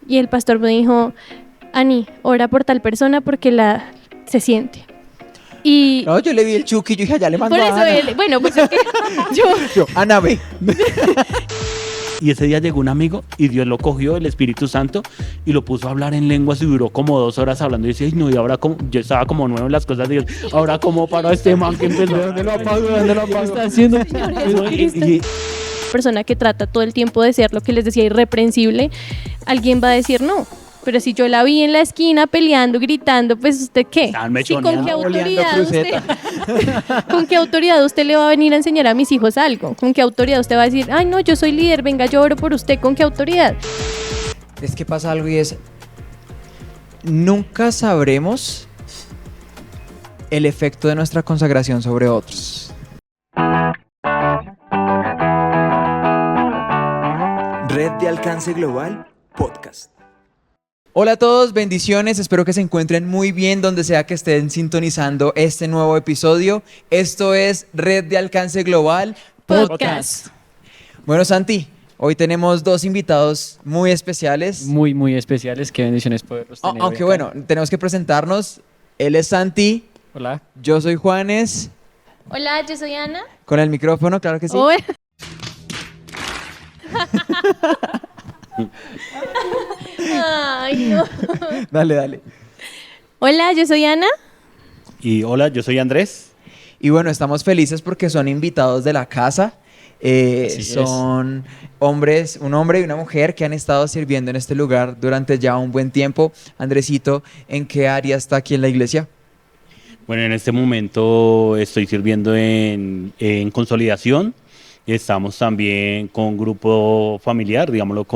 y el pastor me dijo, Ani, ora por tal persona porque se siente. Y No, yo le vi el Chucky y yo dije, allá le mandó por a eso Ana. bueno, pues es que yo Ana, ve. Y ese día llegó un amigo y Dios lo cogió, el Espíritu Santo, y lo puso a hablar en lenguas y duró como 2 horas hablando. Y decía, ay, no, y ahora como, yo estaba como nuevo en las cosas de Dios. Ahora como para este man que empezó. ¿Dónde lo apago? ¿Dónde lo apago? Está haciendo persona que trata todo el tiempo de ser lo que les decía irreprensible, alguien va a decir no. Pero si yo la vi en la esquina peleando, gritando, pues ¿usted qué? Están Sí, ¿con qué oleando autoridad usted, cruceta. ¿con qué autoridad usted le va a venir a enseñar a mis hijos algo? ¿Con qué autoridad usted va a decir, ay no, yo soy líder, venga, yo oro por usted? ¿Con qué autoridad? Es que pasa algo y es, nunca sabremos el efecto de nuestra consagración sobre otros. Red de Alcance Global Podcast. Hola a todos, bendiciones, espero que se encuentren muy bien donde sea que estén sintonizando este nuevo episodio. Esto es Red de Alcance Global Podcast. Bueno, Santi, hoy tenemos 2 invitados muy especiales. muy, muy especiales. Qué bendiciones poderlos tener. Aunque hoy acá. bueno, tenemos que presentarnos. Él es Santi, Hola. yo soy Juanes. Hola, yo soy Ana. Con el micrófono, claro que sí. Hola. Ay, no. Dale. Hola, yo soy Ana. Y hola, yo soy Andrés. Y bueno, estamos felices porque son invitados de la casa. Así Son hombres, un hombre y una mujer que han estado sirviendo en este lugar durante ya un buen tiempo. Andresito, ¿en qué área está aquí en la iglesia? Bueno, en este momento estoy sirviendo en consolidación. Estamos también con grupo familiar, digámoslo,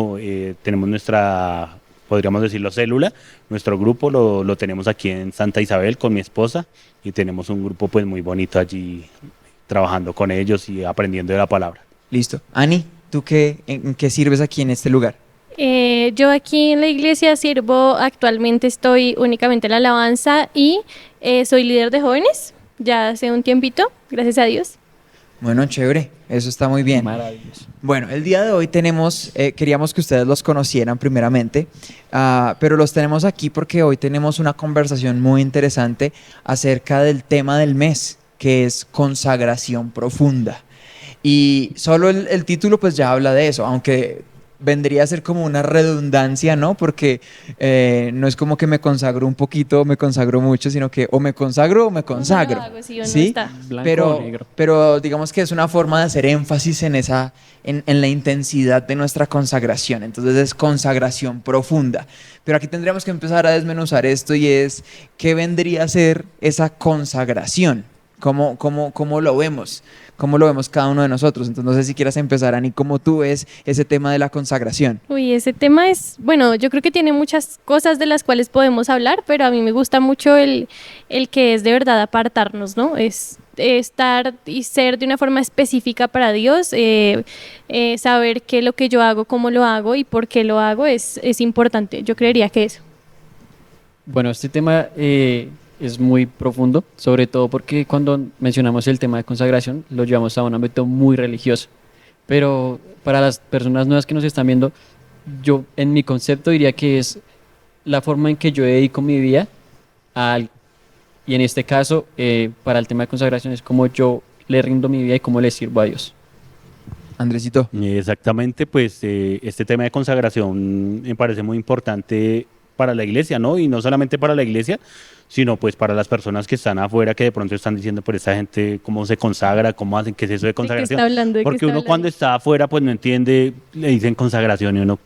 tenemos nuestra, podríamos decirlo, célula. Nuestro grupo lo tenemos aquí en Santa Isabel con mi esposa y tenemos un grupo pues muy bonito allí trabajando con ellos y aprendiendo de la palabra. Listo. Ani, ¿tú en qué sirves aquí en este lugar? Yo aquí en la iglesia sirvo, actualmente estoy únicamente en la alabanza y soy líder de jóvenes, ya hace un tiempito, gracias a Dios. Bueno, chévere, eso está muy bien. Maravilloso. Bueno, el día de hoy queríamos que ustedes los conocieran primeramente, pero los tenemos aquí porque hoy tenemos una conversación muy interesante acerca del tema del mes, que es consagración profunda. Y solo el título pues ya habla de eso, aunque vendría a ser como una redundancia, ¿no? Porque no es como que me consagro un poquito o me consagro mucho, sino que o me consagro o me consagro. No lo hago, sí o no ¿Sí? está. Blanco o negro. Pero digamos que es una forma de hacer énfasis en la intensidad de nuestra consagración. Entonces es consagración profunda. Pero aquí tendríamos que empezar a desmenuzar esto y es, ¿qué vendría a ser esa consagración? ¿Cómo lo vemos? ¿Cómo lo vemos cada uno de nosotros? Entonces no sé si quieras empezar, Ani, ¿cómo tú ves ese tema de la consagración? Uy, ese tema es, bueno, yo creo que tiene muchas cosas de las cuales podemos hablar, pero a mí me gusta mucho el que es de verdad apartarnos, ¿no? Es estar y ser de una forma específica para Dios, saber que lo que yo hago, cómo lo hago y por qué lo hago es importante. Yo creería que eso. Bueno, este tema es muy profundo, sobre todo porque cuando mencionamos el tema de consagración lo llevamos a un ámbito muy religioso. Pero para las personas nuevas que nos están viendo, yo en mi concepto diría que es la forma en que yo dedico mi vida a algo. Y en este caso, para el tema de consagración es como yo le rindo mi vida y cómo le sirvo a Dios. Andresito. Exactamente, pues este tema de consagración me parece muy importante para la iglesia, ¿no? Y no solamente para la iglesia, sino pues para las personas que están afuera, que de pronto están diciendo, por esta gente, ¿cómo se consagra? ¿Cómo hacen? ¿Qué es eso de consagración? está hablando? ¿De qué Porque está uno hablando? cuando está afuera, pues no entiende, le dicen consagración y uno,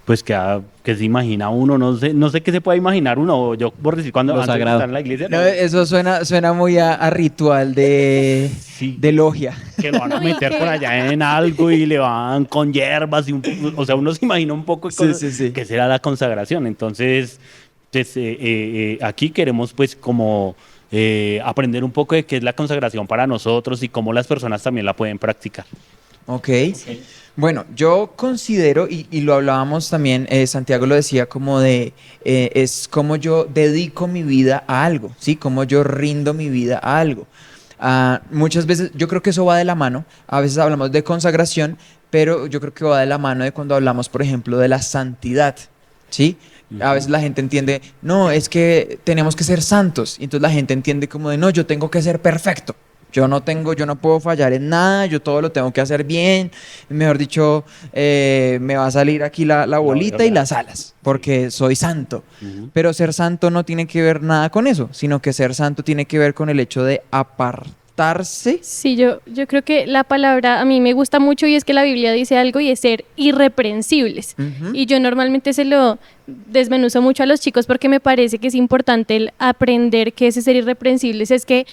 pues que se imagina uno, no sé qué se puede imaginar uno, yo por decir, cuando Lo antes de sagrado. estar en la iglesia, No, eso suena muy a ritual sí, de logia. que lo van a meter por allá en algo y le van con hierbas, o sea, uno se imagina un poco Sí. que será la consagración. Entonces, pues, aquí queremos pues como aprender un poco de qué es la consagración para nosotros y cómo las personas también la pueden practicar. Ok. Bueno, yo considero, y lo hablábamos también, Santiago lo decía, es como yo dedico mi vida a algo, ¿sí? Como yo rindo mi vida a algo. Muchas veces, yo creo que eso va de la mano, a veces hablamos de consagración, pero yo creo que va de la mano de cuando hablamos, por ejemplo, de la santidad. ¿sí? A veces la gente entiende, no, es que tenemos que ser santos. Y entonces la gente entiende como de, no, yo tengo que ser perfecto. Yo no puedo fallar en nada, yo todo lo tengo que hacer bien. Mejor dicho, me va a salir aquí la bolita y las alas, porque soy santo. Pero ser santo no tiene que ver nada con eso, sino que ser santo tiene que ver con el hecho de apartarse. Sí, yo creo que la palabra a mí me gusta mucho y es que la Biblia dice algo y es ser irreprensibles. Ujú. Y yo normalmente se lo desmenuzo mucho a los chicos porque me parece que es importante el aprender que ese ser irreprensibles es que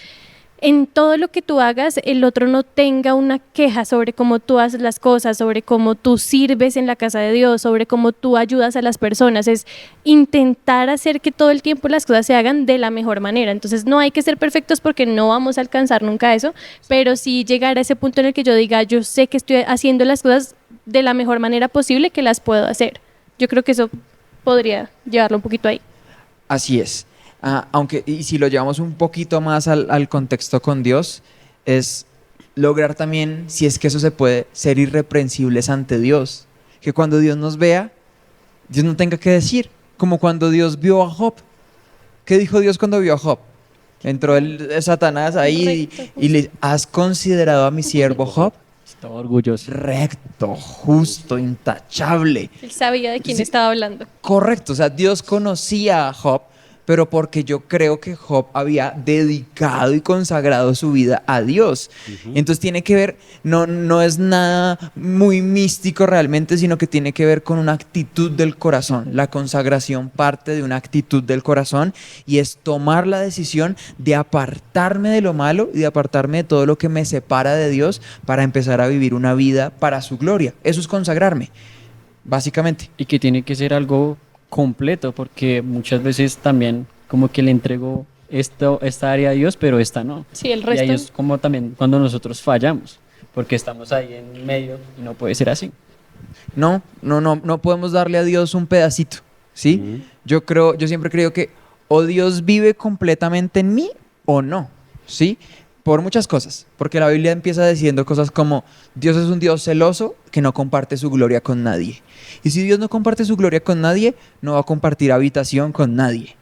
en todo lo que tú hagas, el otro no tenga una queja sobre cómo tú haces las cosas, sobre cómo tú sirves en la casa de Dios, sobre cómo tú ayudas a las personas. Es intentar hacer que todo el tiempo las cosas se hagan de la mejor manera. Entonces no hay que ser perfectos porque no vamos a alcanzar nunca eso, pero sí llegar a ese punto en el que yo diga, yo sé que estoy haciendo las cosas de la mejor manera posible que las puedo hacer. Yo creo que eso podría llevarlo un poquito ahí. Así es. Aunque, y si lo llevamos un poquito más al contexto con Dios, es lograr también, si es que eso se puede, ser irreprensibles ante Dios. Que cuando Dios nos vea, Dios no tenga que decir, como cuando Dios vio a Job. ¿Qué dijo Dios cuando vio a Job? Entró Satanás ahí y le, ¿has considerado a mi siervo Job? Estaba orgulloso. Recto, justo, intachable. Él sabía de quién Sí. estaba hablando. Correcto, o sea, Dios conocía a Job, pero porque yo creo que Job había dedicado y consagrado su vida a Dios. Entonces tiene que ver, no es nada muy místico realmente, sino que tiene que ver con una actitud del corazón. La consagración parte de una actitud del corazón y es tomar la decisión de apartarme de lo malo y de apartarme de todo lo que me separa de Dios para empezar a vivir una vida para su gloria. Eso es consagrarme, básicamente. Y que tiene que ser algo completo, porque muchas veces también como que le entrego esta área a Dios, pero esta no. Sí, el Y resto. ahí es como también cuando nosotros fallamos, porque estamos ahí en medio y no puede ser así. No podemos darle a Dios un pedacito, ¿sí? Ujú. Yo siempre creo que o Dios vive completamente en mí o no, ¿sí? Por muchas cosas, porque la Biblia empieza diciendo cosas como Dios es un Dios celoso que no comparte su gloria con nadie. Y si Dios no comparte su gloria con nadie, no va a compartir habitación con nadie.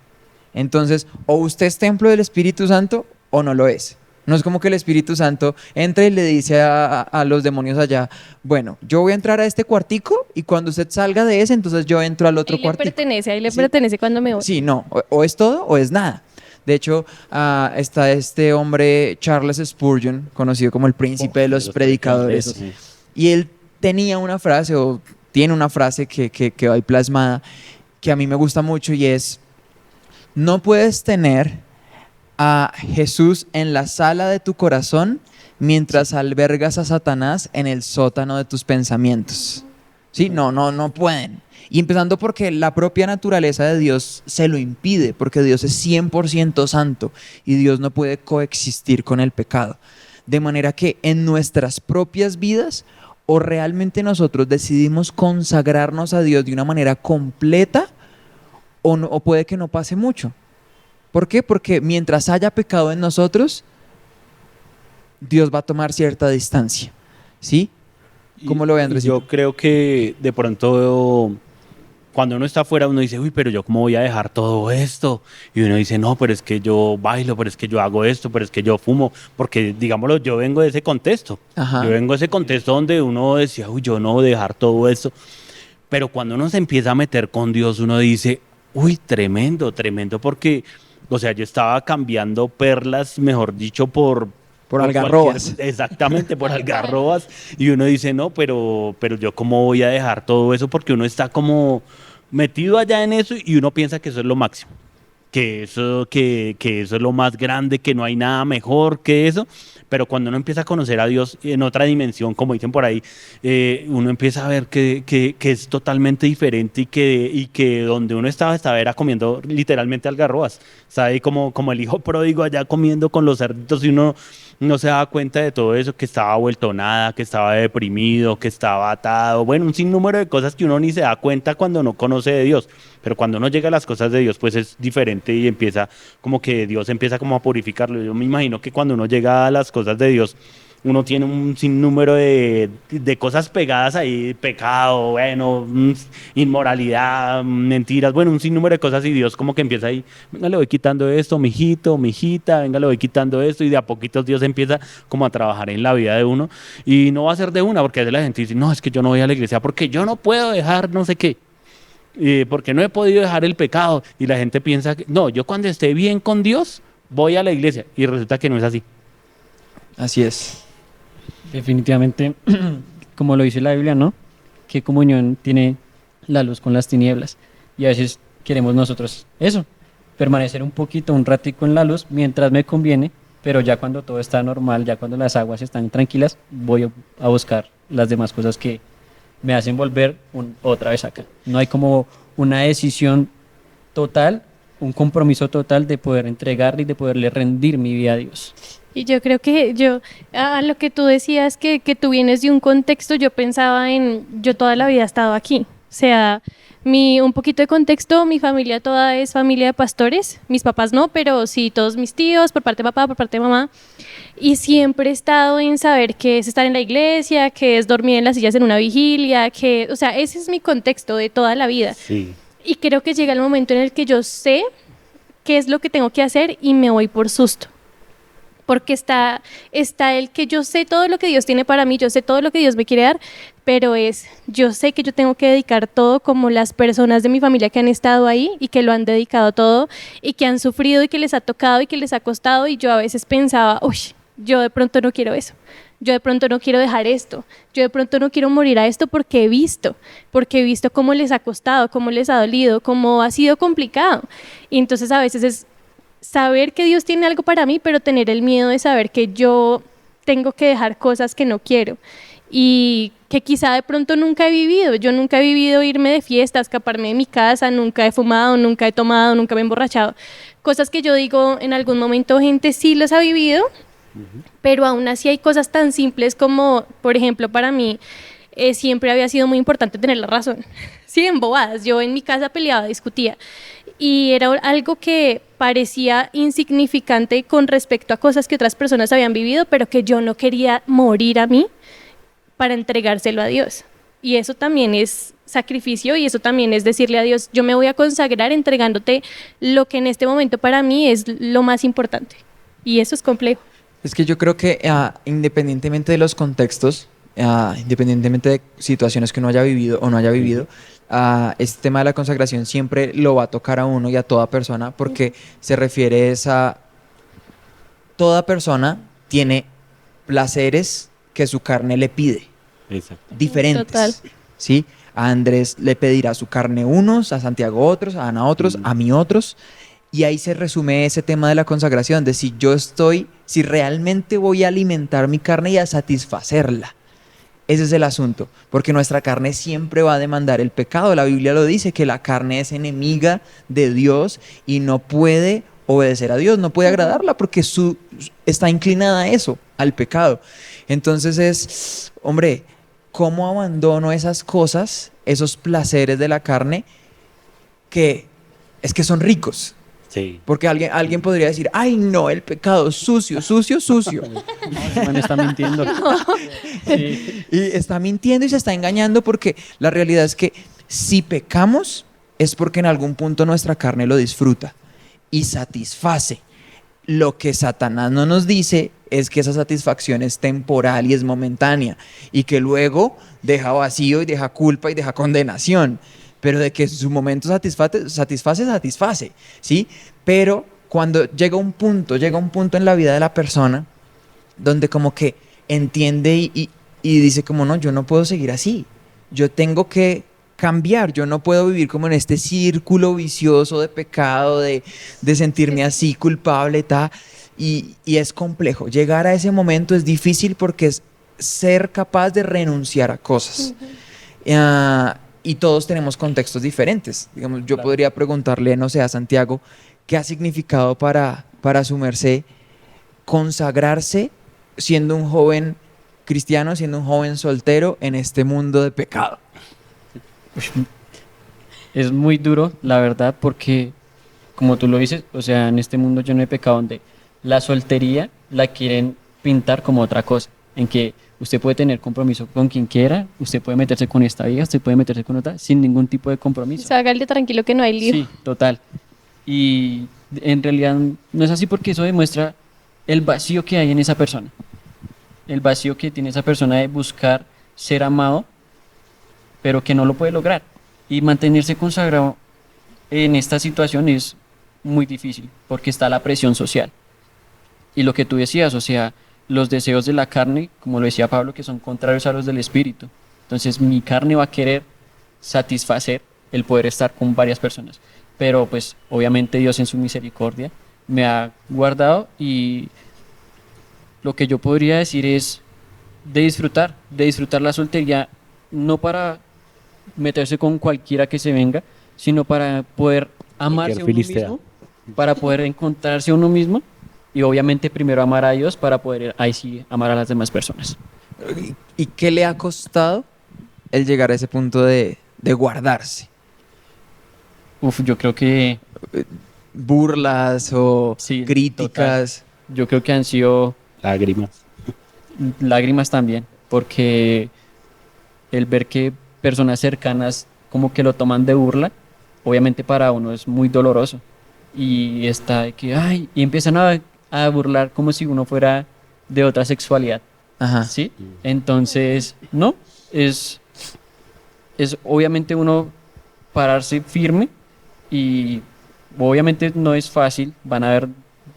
Entonces, o usted es templo del Espíritu Santo o no lo es. No es como que el Espíritu Santo entre y le dice a los demonios allá, bueno, yo voy a entrar a este cuartico y cuando usted salga de ese, entonces yo entro al otro cuartico. Ahí le Sí. pertenece cuando me voy. Sí, no, o es todo o es nada. De hecho, está este hombre, Charles Spurgeon, conocido como el príncipe de los predicadores. Eso sí. Y él tenía una frase, o tiene una frase que quedó ahí plasmada, que a mí me gusta mucho y es, no puedes tener a Jesús en la sala de tu corazón mientras albergas a Satanás en el sótano de tus pensamientos. Sí, no pueden. Y empezando porque la propia naturaleza de Dios se lo impide, porque Dios es 100% santo y Dios no puede coexistir con el pecado. De manera que en nuestras propias vidas, o realmente nosotros decidimos consagrarnos a Dios de una manera completa, o puede que no pase mucho. ¿Por qué? Porque mientras haya pecado en nosotros, Dios va a tomar cierta distancia. ¿Sí? ¿Cómo lo ve, Andrés? Yo creo que de pronto cuando uno está afuera uno dice, uy, pero yo cómo voy a dejar todo esto. Y uno dice, no, pero es que yo bailo, pero es que yo hago esto, pero es que yo fumo. Porque, digámoslo, yo vengo de ese contexto. Ajá. Yo vengo de ese contexto donde uno decía, uy, yo no voy a dejar todo esto. Pero cuando uno se empieza a meter con Dios, uno dice, uy, tremendo, tremendo, porque, o sea, yo estaba cambiando perlas, mejor dicho, por algarrobas. Exactamente, por algarrobas. Y uno dice, no, pero yo cómo voy a dejar todo eso, porque uno está como metido allá en eso y uno piensa que eso es lo máximo, que eso es lo más grande, que no hay nada mejor que eso. Pero cuando uno empieza a conocer a Dios en otra dimensión, como dicen por ahí, uno empieza a ver que es totalmente diferente y que donde uno estaba era comiendo literalmente algarrobas. Está ahí como el hijo pródigo allá comiendo con los cerditos y uno no se daba cuenta de todo eso, que estaba vuelto nada, que estaba deprimido, que estaba atado. Bueno, un sinnúmero de cosas que uno ni se da cuenta cuando no conoce de Dios. Pero cuando uno llega a las cosas de Dios, pues es diferente y empieza como que Dios empieza como a purificarlo. Yo me imagino que cuando uno llega a las cosas de Dios, uno tiene un sinnúmero de cosas pegadas ahí, pecado, bueno, inmoralidad, mentiras, bueno, un sinnúmero de cosas y Dios como que empieza ahí, venga, le voy quitando esto, mijito, mijita, venga, le voy quitando esto y de a poquitos Dios empieza como a trabajar en la vida de uno y no va a ser de una, porque a veces la gente dice, no, es que yo no voy a la iglesia porque yo no puedo dejar no sé qué. Porque no he podido dejar el pecado y la gente piensa que no, yo cuando esté bien con Dios voy a la iglesia y resulta que no es así. Así es. Definitivamente, como lo dice la Biblia, ¿no? ¿Qué comunión tiene la luz con las tinieblas? Y a veces queremos nosotros eso, permanecer un poquito, un ratico en la luz mientras me conviene, pero ya cuando todo está normal, ya cuando las aguas están tranquilas, voy a buscar las demás cosas que me hacen volver otra vez acá. No hay como una decisión total, un compromiso total de poder entregarle y de poderle rendir mi vida a Dios. Y yo creo que a lo que tú decías, que tú vienes de un contexto, yo pensaba yo toda la vida he estado aquí. O sea, un poquito de contexto, mi familia toda es familia de pastores, mis papás no, pero sí todos mis tíos, por parte de papá, por parte de mamá. Y siempre he estado en saber qué es estar en la iglesia, qué es dormir en las sillas en una vigilia, o sea, ese es mi contexto de toda la vida. Sí. Y creo que llega el momento en el que yo sé qué es lo que tengo que hacer y me voy por susto. Porque está el que yo sé todo lo que Dios tiene para mí, yo sé todo lo que Dios me quiere dar, pero yo sé que yo tengo que dedicar todo como las personas de mi familia que han estado ahí y que lo han dedicado todo y que han sufrido y que les ha tocado y que les ha costado y yo a veces pensaba, uy, yo de pronto no quiero eso, yo de pronto no quiero dejar esto, yo de pronto no quiero morir a esto porque he visto cómo les ha costado, cómo les ha dolido, cómo ha sido complicado. Y entonces a veces es saber que Dios tiene algo para mí, pero tener el miedo de saber que yo tengo que dejar cosas que no quiero y que quizá de pronto nunca he vivido. Yo nunca he vivido irme de fiesta, escaparme de mi casa, nunca he fumado, nunca he tomado, nunca me he emborrachado. Cosas que yo digo en algún momento gente sí los ha vivido, pero aún así hay cosas tan simples como, por ejemplo, para mí siempre había sido muy importante tener la razón. Sí, en bobadas. Yo en mi casa peleaba, discutía. Y era algo que parecía insignificante con respecto a cosas que otras personas habían vivido, pero que yo no quería morir a mí para entregárselo a Dios. Y eso también es sacrificio y eso también es decirle a Dios, yo me voy a consagrar entregándote lo que en este momento para mí es lo más importante. Y eso es complejo. Es que yo creo que independientemente de los contextos, independientemente de situaciones que uno haya vivido o no haya vivido, este tema de la consagración siempre lo va a tocar a uno y a toda persona porque se refiere a toda persona tiene placeres que su carne le pide. Exacto. Diferentes. Total. ¿Sí? A Andrés le pedirá su carne unos, a Santiago otros, a Ana otros, a mí otros. Y ahí se resume ese tema de la consagración, de si realmente voy a alimentar mi carne y a satisfacerla. Ese es el asunto, porque nuestra carne siempre va a demandar el pecado. La Biblia lo dice, que la carne es enemiga de Dios y no puede obedecer a Dios, no puede agradarla porque está inclinada a eso, al pecado. Entonces hombre, ¿cómo abandono esas cosas, esos placeres de la carne que son ricos? Sí. Porque alguien podría decir, ay no, el pecado, sucio, sucio, sucio. No, man está mintiendo. Sí. Y está mintiendo y se está engañando porque la realidad es que si pecamos es porque en algún punto nuestra carne lo disfruta y satisface. Lo que Satanás no nos dice es que esa satisfacción es temporal y es momentánea y que luego deja vacío y deja culpa y deja condenación. Pero de que su momento satisface, ¿sí? Pero cuando llega un punto en la vida de la persona donde como que entiende y dice como no, yo no puedo seguir así, yo tengo que cambiar, yo no puedo vivir como en este círculo vicioso de pecado, de sentirme así culpable, y es complejo. Llegar a ese momento es difícil porque es ser capaz de renunciar a cosas. Y todos tenemos contextos diferentes. Digamos, yo podría preguntarle, no sé, a Santiago, ¿qué ha significado para su merced consagrarse siendo un joven cristiano, siendo un joven soltero en este mundo de pecado? Es muy duro, la verdad, porque, como tú lo dices, o sea, en este mundo lleno de pecado donde la soltería la quieren pintar como otra cosa. en que usted puede tener compromiso con quien quiera, usted puede meterse con esta vieja, usted puede meterse con otra sin ningún tipo de compromiso. Se hágale tranquilo que no hay lío. Sí, total. Y en realidad no es así porque eso demuestra el vacío que hay en esa persona. El vacío que tiene esa persona de buscar ser amado, pero que no lo puede lograr. Y mantenerse consagrado en esta situación es muy difícil porque está la presión social. Y lo que tú decías, o sea, los deseos de la carne, como lo decía Pablo, que son contrarios a los del espíritu. Entonces mi carne va a querer satisfacer el poder estar con varias personas. Pero pues obviamente Dios en su misericordia me ha guardado y lo que yo podría decir es de disfrutar la soltería, no para meterse con cualquiera que se venga, sino para poder amarse a uno mismo, para poder encontrarse a uno mismo y obviamente primero amar a Dios para poder ahí sí amar a las demás personas. ¿Y qué le ha costado el llegar a ese punto de guardarse? Uf, yo creo que ¿Burlas o sí, críticas? total. Yo creo que han sido lágrimas también, porque el ver que personas cercanas como que lo toman de burla, obviamente para uno es muy doloroso. Y está de que, ay, y empiezan a burlar como si uno fuera de otra sexualidad. Ajá. ¿Sí? Entonces, no, es obviamente uno pararse firme y obviamente no es fácil, van a haber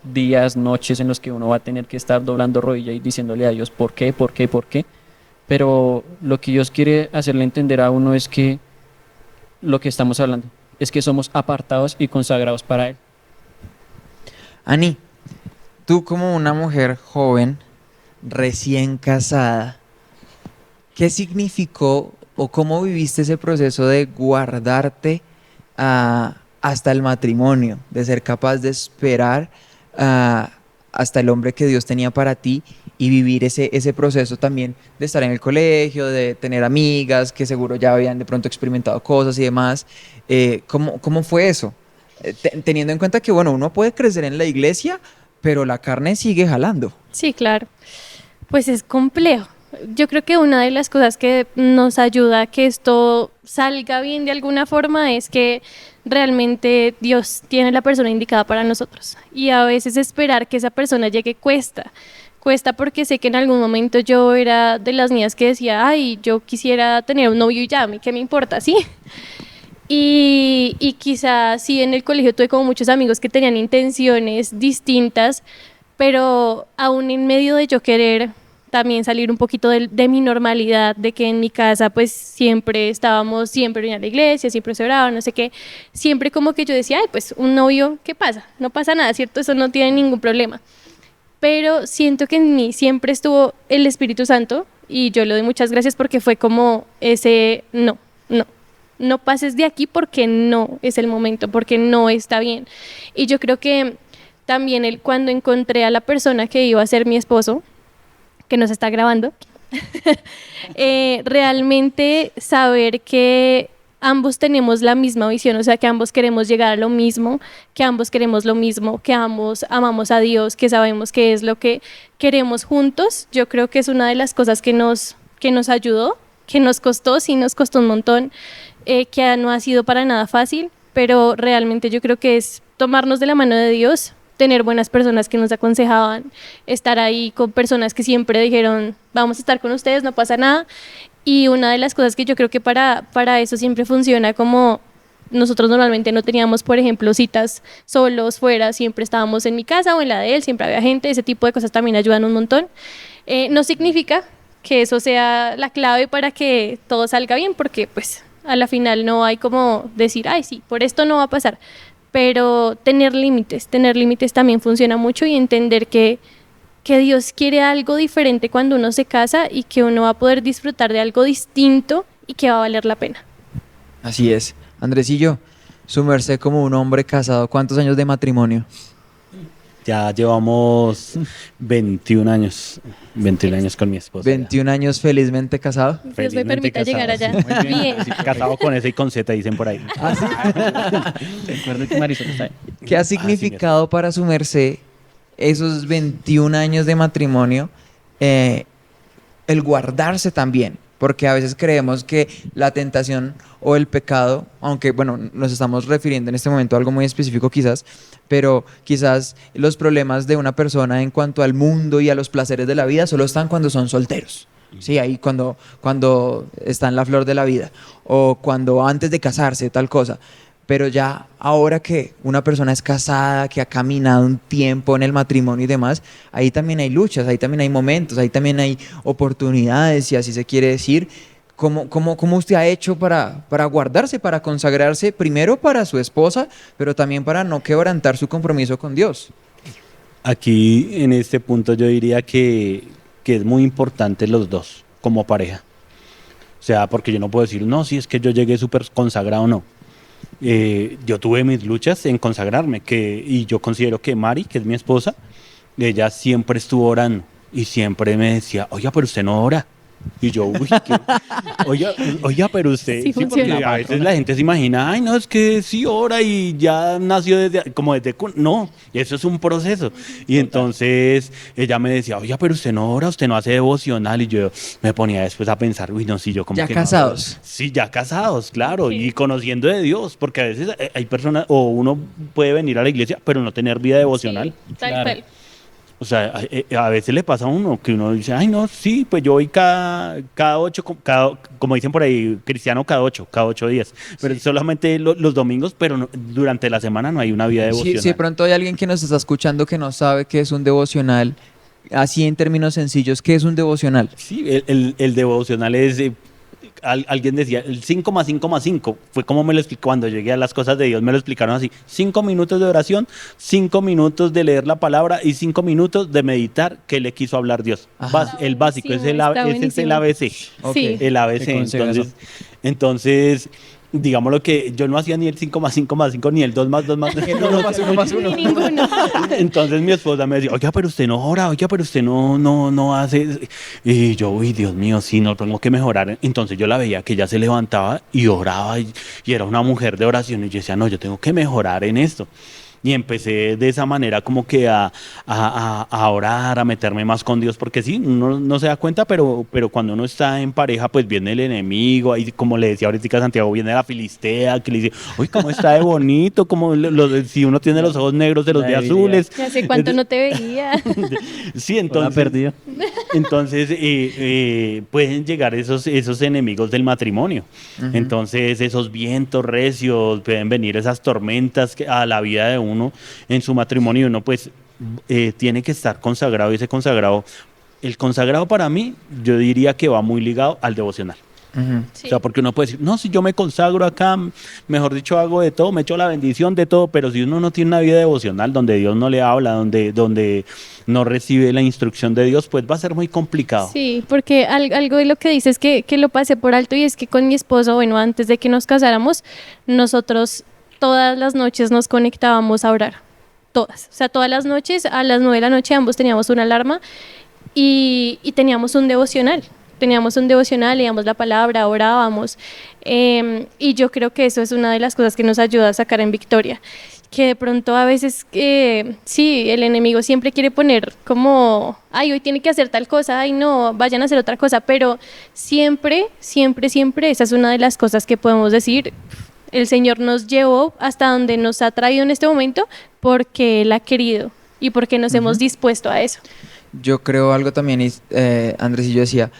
días, noches en los que uno va a tener que estar doblando rodilla y diciéndole a Dios por qué, pero lo que Dios quiere hacerle entender a uno es que lo que estamos hablando es que somos apartados y consagrados para Él. Ani, tú como una mujer joven, recién casada, ¿qué significó o cómo viviste ese proceso de guardarte hasta el matrimonio, de ser capaz de esperar hasta el hombre que Dios tenía para ti y vivir ese proceso también de estar en el colegio, de tener amigas que seguro ya habían de pronto experimentado cosas y demás? ¿Cómo fue eso? Teniendo en cuenta que, bueno, uno puede crecer en la iglesia, pero la carne sigue jalando. Sí, claro. Pues es complejo. Yo creo que una de las cosas que nos ayuda a que esto salga bien de alguna forma es que realmente Dios tiene la persona indicada para nosotros. Y a veces esperar que esa persona llegue cuesta. Cuesta porque sé que en algún momento yo era de las niñas que decía, ay, yo quisiera tener un novio y ya, ¿a mí qué me importa? ¿Sí? Y quizás sí en el colegio tuve como muchos amigos que tenían intenciones distintas, pero aún en medio de yo querer también salir un poquito de mi normalidad, de que en mi casa pues siempre estábamos, siempre en la iglesia, siempre se oraba, no sé qué, siempre como que yo decía, ay, pues un novio, ¿qué pasa? No pasa nada, ¿cierto? Eso no tiene ningún problema. Pero siento que en mí siempre estuvo el Espíritu Santo y yo le doy muchas gracias porque fue como ese no pases de aquí porque no es el momento, porque no está bien. Y yo creo que también cuando encontré a la persona que iba a ser mi esposo, que nos está grabando, realmente saber que ambos tenemos la misma visión, o sea, que ambos queremos llegar a lo mismo, que ambos queremos lo mismo, que ambos amamos a Dios, que sabemos qué es lo que queremos juntos, yo creo que es una de las cosas que nos ayudó, que nos costó, sí nos costó un montón, que no ha sido para nada fácil, pero realmente yo creo que es tomarnos de la mano de Dios, tener buenas personas que nos aconsejaban, estar ahí con personas que siempre dijeron, vamos a estar con ustedes, no pasa nada. Y una de las cosas que yo creo que para eso siempre funciona, como nosotros normalmente no teníamos, por ejemplo, citas solos fuera, siempre estábamos en mi casa o en la de él, siempre había gente, ese tipo de cosas también ayudan un montón. No significa que eso sea la clave para que todo salga bien, porque pues a la final no hay como decir, ay sí, por esto no va a pasar, pero tener límites también funciona mucho y entender que Dios quiere algo diferente cuando uno se casa y que uno va a poder disfrutar de algo distinto y que va a valer la pena. Así es. Andresillo, su merced como un hombre casado, ¿cuántos años de matrimonio? Ya llevamos 21 años con mi esposa. 21 años felizmente casado. Dios me Felizmente permita casado, llegar allá. sí. Muy Bien. Sí, casado con S y con Z, dicen por ahí. Recuerdo que Marisol está ahí. ¿Qué ha significado para su merced esos 21 años de matrimonio el guardarse también, porque a veces creemos que la tentación o el pecado, aunque bueno, nos estamos refiriendo en este momento a algo muy específico quizás, pero quizás los problemas de una persona en cuanto al mundo y a los placeres de la vida solo están cuando son solteros. Sí, ahí cuando está en la flor de la vida o cuando antes de casarse, tal cosa. Pero ya ahora que una persona es casada, que ha caminado un tiempo en el matrimonio y demás, ahí también hay luchas, ahí también hay momentos, ahí también hay oportunidades, si así se quiere decir. ¿Cómo usted ha hecho para guardarse, para consagrarse, primero para su esposa, pero también para no quebrantar su compromiso con Dios? Aquí en este punto yo diría que es muy importante los dos como pareja. O sea, porque yo no puedo decir, no, si es que yo llegué súper consagrado, no. Yo tuve mis luchas en consagrarme, y yo considero que Mari, que es mi esposa, ella siempre estuvo orando y siempre me decía, oiga, pero usted no ora. Y yo, uy, oiga, pero usted, Sí sí, porque funciona. a veces la gente se imagina, ay, no, es que sí ora y ya nació no, eso es un proceso. Y entonces ella me decía, oiga, pero usted no ora, usted no hace devocional. Y yo me ponía después a pensar, uy, no, sí, yo como ¿Ya que casados? No. Sí, ya casados, claro, Ok. y conociendo de Dios, porque a veces hay personas, o uno puede venir a la iglesia, pero no tener vida devocional. Sí, tal Claro. cual. O sea, a veces le pasa a uno que uno dice, ay, no, sí, pues yo voy cada ocho, como dicen por ahí, cristiano cada 8 días. Pero Sí. solamente los domingos, pero durante la semana no hay una vida Si devocional. de pronto hay alguien que nos está escuchando que no sabe qué es un devocional, así en términos sencillos, ¿qué es un devocional? Sí, el devocional es, alguien decía, el 5 más 5 más 5. Fue como me lo explicó cuando llegué a las cosas de Dios, me lo explicaron así. 5 minutos de oración, 5 minutos de leer la palabra y 5 minutos de meditar qué le quiso hablar Dios. Ajá. El básico, Buenísimo, está ese es el buenísimo. ABC. Ok. Sí. El ABC. Qué consejazo. Entonces, digamos lo que yo no hacía ni el 5 más 5 más 5 ni el 2 más 2 más 2. Uno más uno más uno. Ni ninguno. Entonces mi esposa me decía, oiga, pero usted no ora, oiga, pero usted no hace. Y yo, uy, Dios mío, sí, no tengo que mejorar. Entonces yo la veía que ella se levantaba y oraba y era una mujer de oración. Y yo decía, no, yo tengo que mejorar en esto. Y empecé de esa manera como que a orar, a meterme más con Dios, porque sí, uno no se da cuenta, pero cuando uno está en pareja, pues viene el enemigo, ahí como le decía ahorita a Santiago, viene la filistea, que le dice, uy, cómo está de bonito, como si uno tiene los ojos negros, se los La ve debilidad. azules. Ya sé cuánto no te veía. Sí, Hola, entonces, perdido. entonces pueden llegar esos enemigos del matrimonio. Ujú. Entonces esos vientos recios, pueden venir esas tormentas a la vida de uno en su matrimonio. Uno pues tiene que estar consagrado, y ese consagrado, el consagrado para mí, yo diría que va muy ligado al devocional. Ujú. Sí. O sea, porque uno puede decir, no, si yo me consagro acá, mejor dicho, hago de todo, me echo la bendición de todo, pero si uno no tiene una vida devocional donde Dios no le habla, donde no recibe la instrucción de Dios, pues va a ser muy complicado. Sí, porque algo de lo que dices que lo pasé por alto, y es que con mi esposo, bueno, antes de que nos casáramos, nosotros todas las noches nos conectábamos a orar. Todas. O sea, todas las noches, a las 9 de la noche, ambos teníamos una alarma y teníamos un devocional. Teníamos un devocional, leíamos la palabra, orábamos. Y yo creo que eso es una de las cosas que nos ayuda a sacar en victoria. Que de pronto a veces, sí, el enemigo siempre quiere poner como, ay, hoy tiene que hacer tal cosa, ay, no, vayan a hacer otra cosa. Pero siempre, siempre, siempre, esa es una de las cosas que podemos decir. El Señor nos llevó hasta donde nos ha traído en este momento porque Él ha querido y porque nos hemos dispuesto a eso. Yo creo algo también, Andrés y yo decía,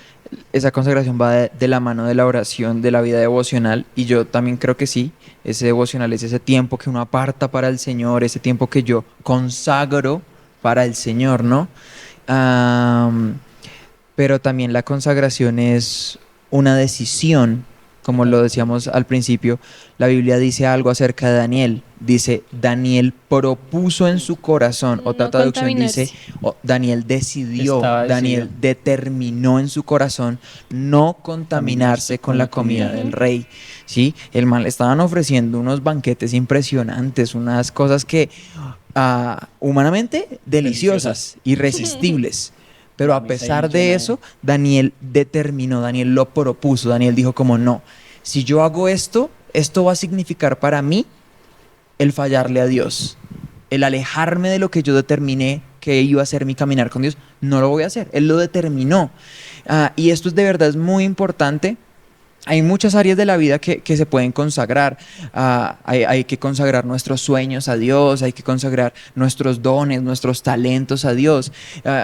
esa consagración va de la mano de la oración, de la vida devocional, y yo también creo que sí, ese devocional es ese tiempo que uno aparta para el Señor, ese tiempo que yo consagro para el Señor, ¿no? Pero también la consagración es una decisión, como lo decíamos al principio. La Biblia dice algo acerca de Daniel. Dice, Daniel propuso en su corazón. No Otra traducción contaminarse. dice, Daniel decidió, Estaba Daniel decidido. determinó en su corazón no contaminarse con la comida del rey. ¿Sí? El man le estaban ofreciendo unos banquetes impresionantes, unas cosas que humanamente deliciosas, irresistibles. Pero a Misa pesar y de llena eso, Daniel determinó, Daniel lo propuso, Daniel dijo como no, si yo hago esto, esto va a significar para mí el fallarle a Dios, el alejarme de lo que yo determiné que iba a ser mi caminar con Dios, no lo voy a hacer, él lo determinó. Y esto es de verdad es muy importante. Hay muchas áreas de la vida que se pueden consagrar. Hay que consagrar nuestros sueños a Dios, hay que consagrar nuestros dones, nuestros talentos a Dios.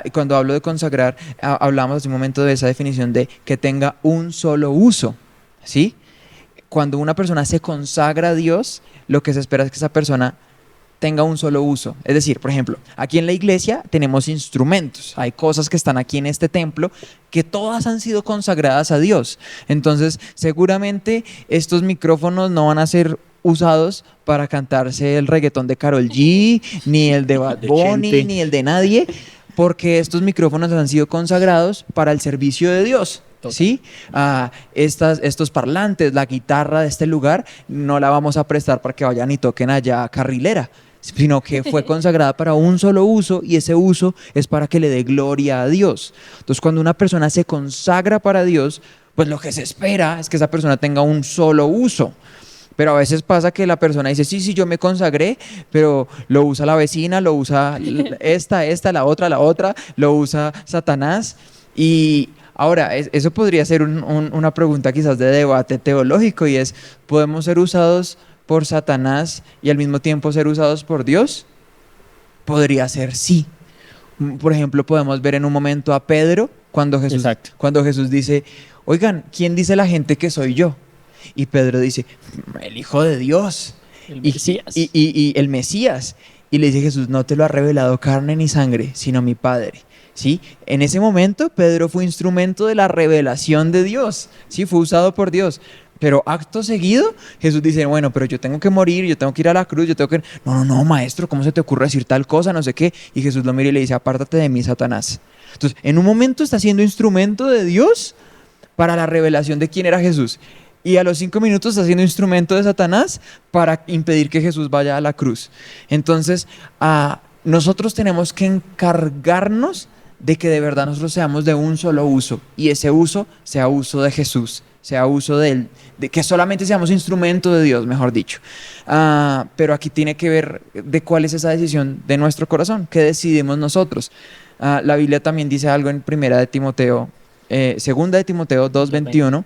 Y cuando hablo de consagrar, hablamos hace un momento de esa definición de que tenga un solo uso, ¿sí? Cuando una persona se consagra a Dios, lo que se espera es que esa persona tenga un solo uso. Es decir, por ejemplo, aquí en la iglesia tenemos instrumentos. Hay cosas que están aquí en este templo que todas han sido consagradas a Dios. Entonces, seguramente estos micrófonos no van a ser usados para cantarse el reggaetón de Karol G, ni el de Bad De Bunny, Chente. ni el de nadie, porque estos micrófonos han sido consagrados para el servicio de Dios. ¿Sí? Estos parlantes, la guitarra de este lugar, no la vamos a prestar para que vayan y toquen allá carrilera, sino que fue consagrada para un solo uso y ese uso es para que le dé gloria a Dios. Entonces, cuando una persona se consagra para Dios, pues lo que se espera es que esa persona tenga un solo uso. Pero a veces pasa que la persona dice, sí, yo me consagré, pero lo usa la vecina, lo usa esta, la otra, lo usa Satanás. Y ahora, eso podría ser una pregunta quizás de debate teológico y es, ¿podemos ser usados por Satanás y al mismo tiempo ser usados por Dios? Podría ser sí. Por ejemplo, podemos ver en un momento a Pedro cuando Exacto. Jesús dice, oigan, ¿quién dice la gente que soy yo? Y Pedro dice, el Hijo de Dios. El Mesías. Y el Mesías. Y le dice Jesús, no te lo ha revelado carne ni sangre, sino mi Padre. ¿Sí? En ese momento Pedro fue instrumento de la revelación de Dios. ¿Sí? Fue usado por Dios. Pero acto seguido, Jesús dice, bueno, pero yo tengo que morir, yo tengo que ir a la cruz, yo tengo que... No, maestro, ¿cómo se te ocurre decir tal cosa? No sé qué. Y Jesús lo mira y le dice, apártate de mí, Satanás. Entonces, en un momento está siendo instrumento de Dios para la revelación de quién era Jesús. Y a los 5 minutos está siendo instrumento de Satanás para impedir que Jesús vaya a la cruz. Entonces, nosotros tenemos que encargarnos de que de verdad nosotros seamos de un solo uso. Y ese uso sea uso de Jesús, sea uso de Él, de que solamente seamos instrumento de Dios, mejor dicho. Pero aquí tiene que ver de cuál es esa decisión de nuestro corazón, qué decidimos nosotros. La Biblia también dice algo en segunda de Timoteo 2:21,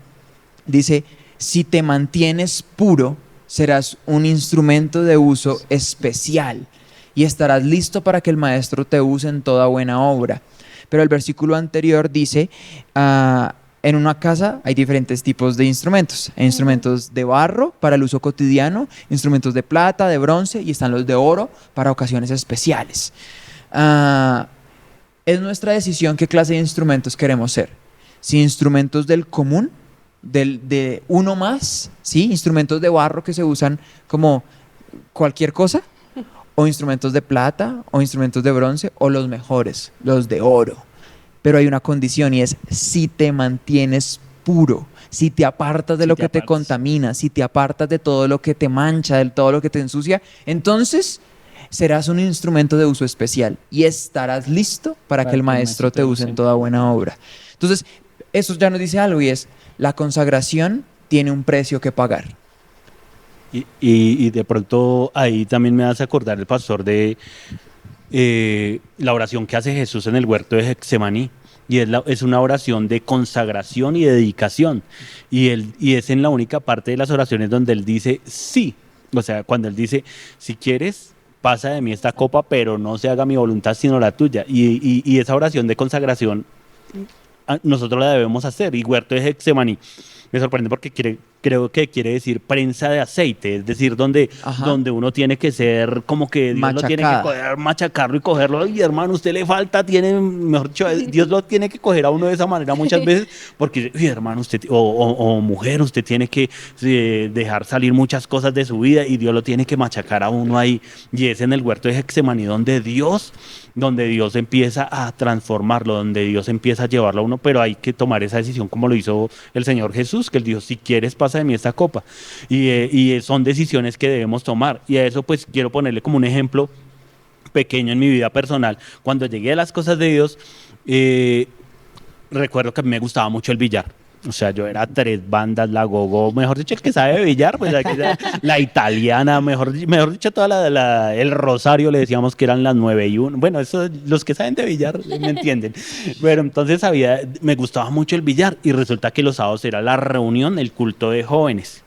dice, si te mantienes puro, serás un instrumento de uso especial y estarás listo para que el maestro te use en toda buena obra. Pero el versículo anterior dice, en una casa hay diferentes tipos de instrumentos. Hay instrumentos de barro para el uso cotidiano, instrumentos de plata, de bronce y están los de oro para ocasiones especiales. Es nuestra decisión qué clase de instrumentos queremos ser. Si instrumentos del común, de uno más, ¿sí? Instrumentos de barro que se usan como cualquier cosa, o instrumentos de plata, o instrumentos de bronce, o los mejores, los de oro. Pero hay una condición y es si te mantienes puro, si te apartas de lo que te contamina, si te apartas de todo lo que te mancha, de todo lo que te ensucia, entonces serás un instrumento de uso especial y estarás listo para que el maestro te use en toda buena obra. Entonces, eso ya nos dice algo y es, la consagración tiene un precio que pagar. Y de pronto ahí también me hace acordar el pastor de la oración que hace Jesús en el huerto de Getsemaní. Y es una oración de consagración y de dedicación. Y es en la única parte de las oraciones donde él dice sí. O sea, cuando él dice, si quieres, pasa de mí esta copa, pero no se haga mi voluntad sino la tuya. Y esa oración de consagración nosotros la debemos hacer. Y huerto de Getsemaní me sorprende porque creo que quiere decir prensa de aceite, es decir, donde uno tiene que ser como que Dios lo tiene que coger, machacarlo y cogerlo. Y hermano, usted le falta, mejor dicho, Dios lo tiene que coger a uno de esa manera muchas veces, porque hermano, usted o mujer, usted tiene que dejar salir muchas cosas de su vida y Dios lo tiene que machacar a uno ahí. Y es en el huerto de Getsemaní donde Dios empieza a transformarlo, donde Dios empieza a llevarlo a uno, pero hay que tomar esa decisión como lo hizo el Señor Jesús, que él dijo, si quieres pasa de mí esta copa. Y son decisiones que debemos tomar. Y a eso pues quiero ponerle como un ejemplo pequeño en mi vida personal. Cuando llegué a las cosas de Dios, recuerdo que a mí me gustaba mucho el billar. O sea, yo era 3 bandas, la gogo, mejor dicho, el que sabe billar, pues la italiana, mejor dicho, toda el rosario le decíamos que eran las 9 y 1. Bueno, eso, los que saben de billar me entienden. Pero entonces me gustaba mucho el billar y resulta que los sábados era la reunión, el culto de jóvenes.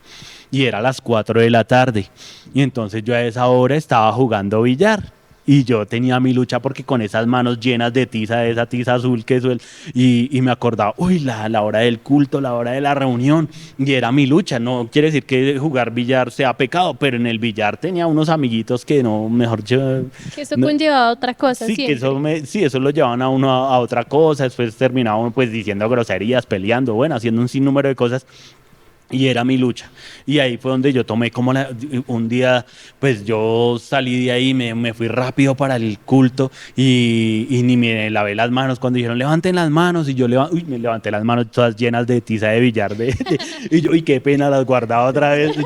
Y era a las 4 de la tarde. Y entonces yo a esa hora estaba jugando billar. Y yo tenía mi lucha porque con esas manos llenas de tiza, de esa tiza azul que suel, y me acordaba, uy, la hora del culto, la hora de la reunión, y era mi lucha. No quiere decir que jugar billar sea pecado, pero en el billar tenía unos amiguitos que no, mejor yo... Que eso conllevaba a otra cosa, Sí, siempre. que eso lo llevaban a uno a otra cosa, después terminaba uno pues diciendo groserías, peleando, bueno, haciendo un sinnúmero de cosas. Y era mi lucha. Y ahí fue donde yo tomé como un día, pues yo salí de ahí, me fui rápido para el culto y ni me lavé las manos. Cuando dijeron, levanten las manos, y yo me levanté las manos todas llenas de tiza de billar. Y yo, y qué pena, las guardaba otra vez.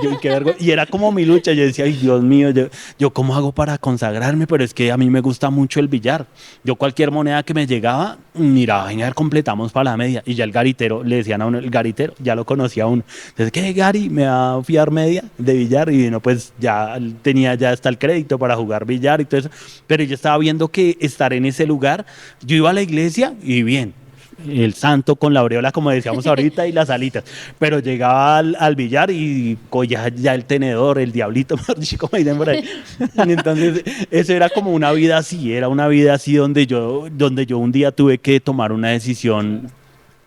Y era como mi lucha. Yo decía, ay, Dios mío, yo ¿cómo hago para consagrarme? Pero es que a mí me gusta mucho el billar. Yo cualquier moneda que me llegaba, mira, venga, completamos para la media. Y ya el garitero, le decían a uno, el garitero, ya lo conocía a uno. Entonces, ¿qué, Gary? ¿Me va a fiar media de billar? Y no, pues ya tenía ya hasta el crédito para jugar billar y todo eso. Pero yo estaba viendo que estar en ese lugar, yo iba a la iglesia y bien, el santo con la aureola, como decíamos ahorita, y las alitas. Pero llegaba al billar y cogía ya el tenedor, el diablito, como dicen por ahí. Y entonces, eso era como una vida así, era una vida así donde yo un día tuve que tomar una decisión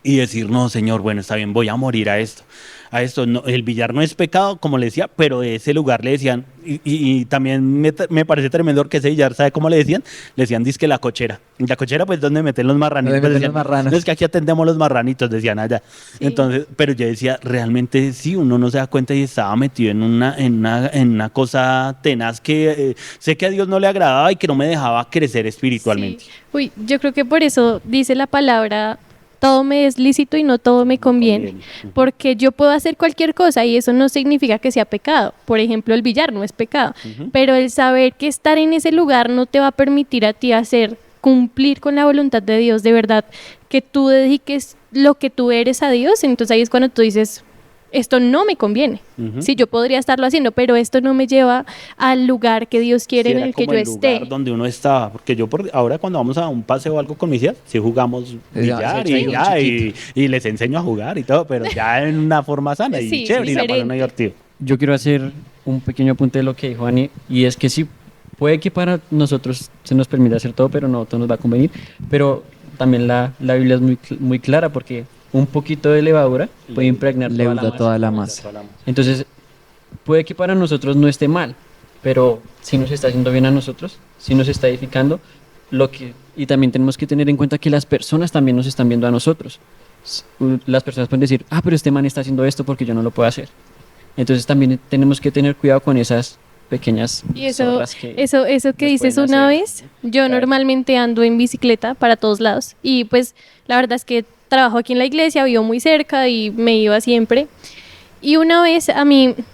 y decir, no, Señor, bueno, está bien, voy a morir a esto. No, el billar no es pecado, como le decía, pero de ese lugar le decían, y también me parece tremendo que ese billar, ¿sabe cómo le decían? Le decían, dizque la cochera. Y la cochera, pues, ¿dónde meten los marranitos? ¿Dónde Pues, meten decían, los marranos? no, es que aquí atendemos los marranitos, decían allá. Sí. Entonces, pero yo decía, realmente sí, uno no se da cuenta y estaba metido en una cosa tenaz que sé que a Dios no le agradaba y que no me dejaba crecer espiritualmente. Sí. Uy, yo creo que por eso dice la palabra, todo me es lícito y no todo me conviene, porque yo puedo hacer cualquier cosa y eso no significa que sea pecado. Por ejemplo, el billar no es pecado, pero el saber que estar en ese lugar no te va a permitir a ti cumplir con la voluntad de Dios, de verdad, que tú dediques lo que tú eres a Dios, entonces ahí es cuando tú dices, esto no me conviene. Sí, yo podría estarlo haciendo, pero esto no me lleva al lugar que Dios quiere Sí, en era el que como yo el esté. lugar donde uno estaba, porque ahora cuando vamos a un paseo o algo con mis hijas, sí jugamos billar sí, y les enseño a jugar y todo, pero ya en una forma sana y Sí, chévere, y la pasan diferente. divertido. Yo quiero hacer un pequeño apunte de lo que dijo Ani, y es que sí, puede que para nosotros se nos permita hacer todo, pero no todo nos va a convenir. Pero también la Biblia es muy clara, porque un poquito de levadura puede impregnar Leuda toda la masa. Entonces, puede que para nosotros no esté mal, pero si nos está haciendo bien a nosotros, si nos está edificando, y también tenemos que tener en cuenta que las personas también nos están viendo a nosotros. Las personas pueden decir, pero este man está haciendo esto porque yo no lo puedo hacer. Entonces también tenemos que tener cuidado con esas pequeñas Y eso zorras que que nos dices pueden una hacer vez, yo caer. normalmente ando en bicicleta para todos lados y pues la verdad es que trabajo aquí en la iglesia, vivo muy cerca y me iba siempre. Y una vez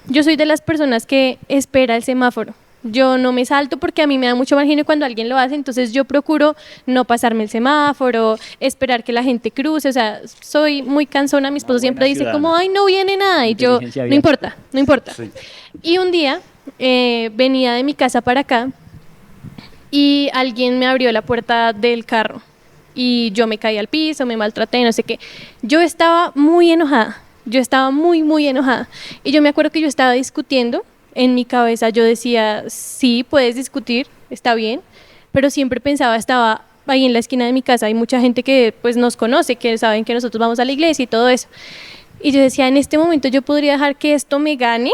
yo soy de las personas que espera el semáforo. Yo no me salto porque a mí me da mucho mal genio cuando alguien lo hace, entonces yo procuro no pasarme el semáforo, esperar que la gente cruce, o sea, soy muy cansona, mi esposo Una siempre buena dice ciudadana. como, ay, no viene nada, y yo, Inteligencia no vial. importa, no importa. Sí. Y un día venía de mi casa para acá y alguien me abrió la puerta del carro y yo me caí al piso, me maltraté, no sé qué. Yo estaba muy enojada, yo estaba muy, muy enojada. Y yo me acuerdo que yo estaba discutiendo, en mi cabeza yo decía, sí, puedes discutir, está bien, pero siempre pensaba, estaba ahí en la esquina de mi casa, hay mucha gente que pues nos conoce, que saben que nosotros vamos a la iglesia y todo eso. Y yo decía, en este momento yo podría dejar que esto me gane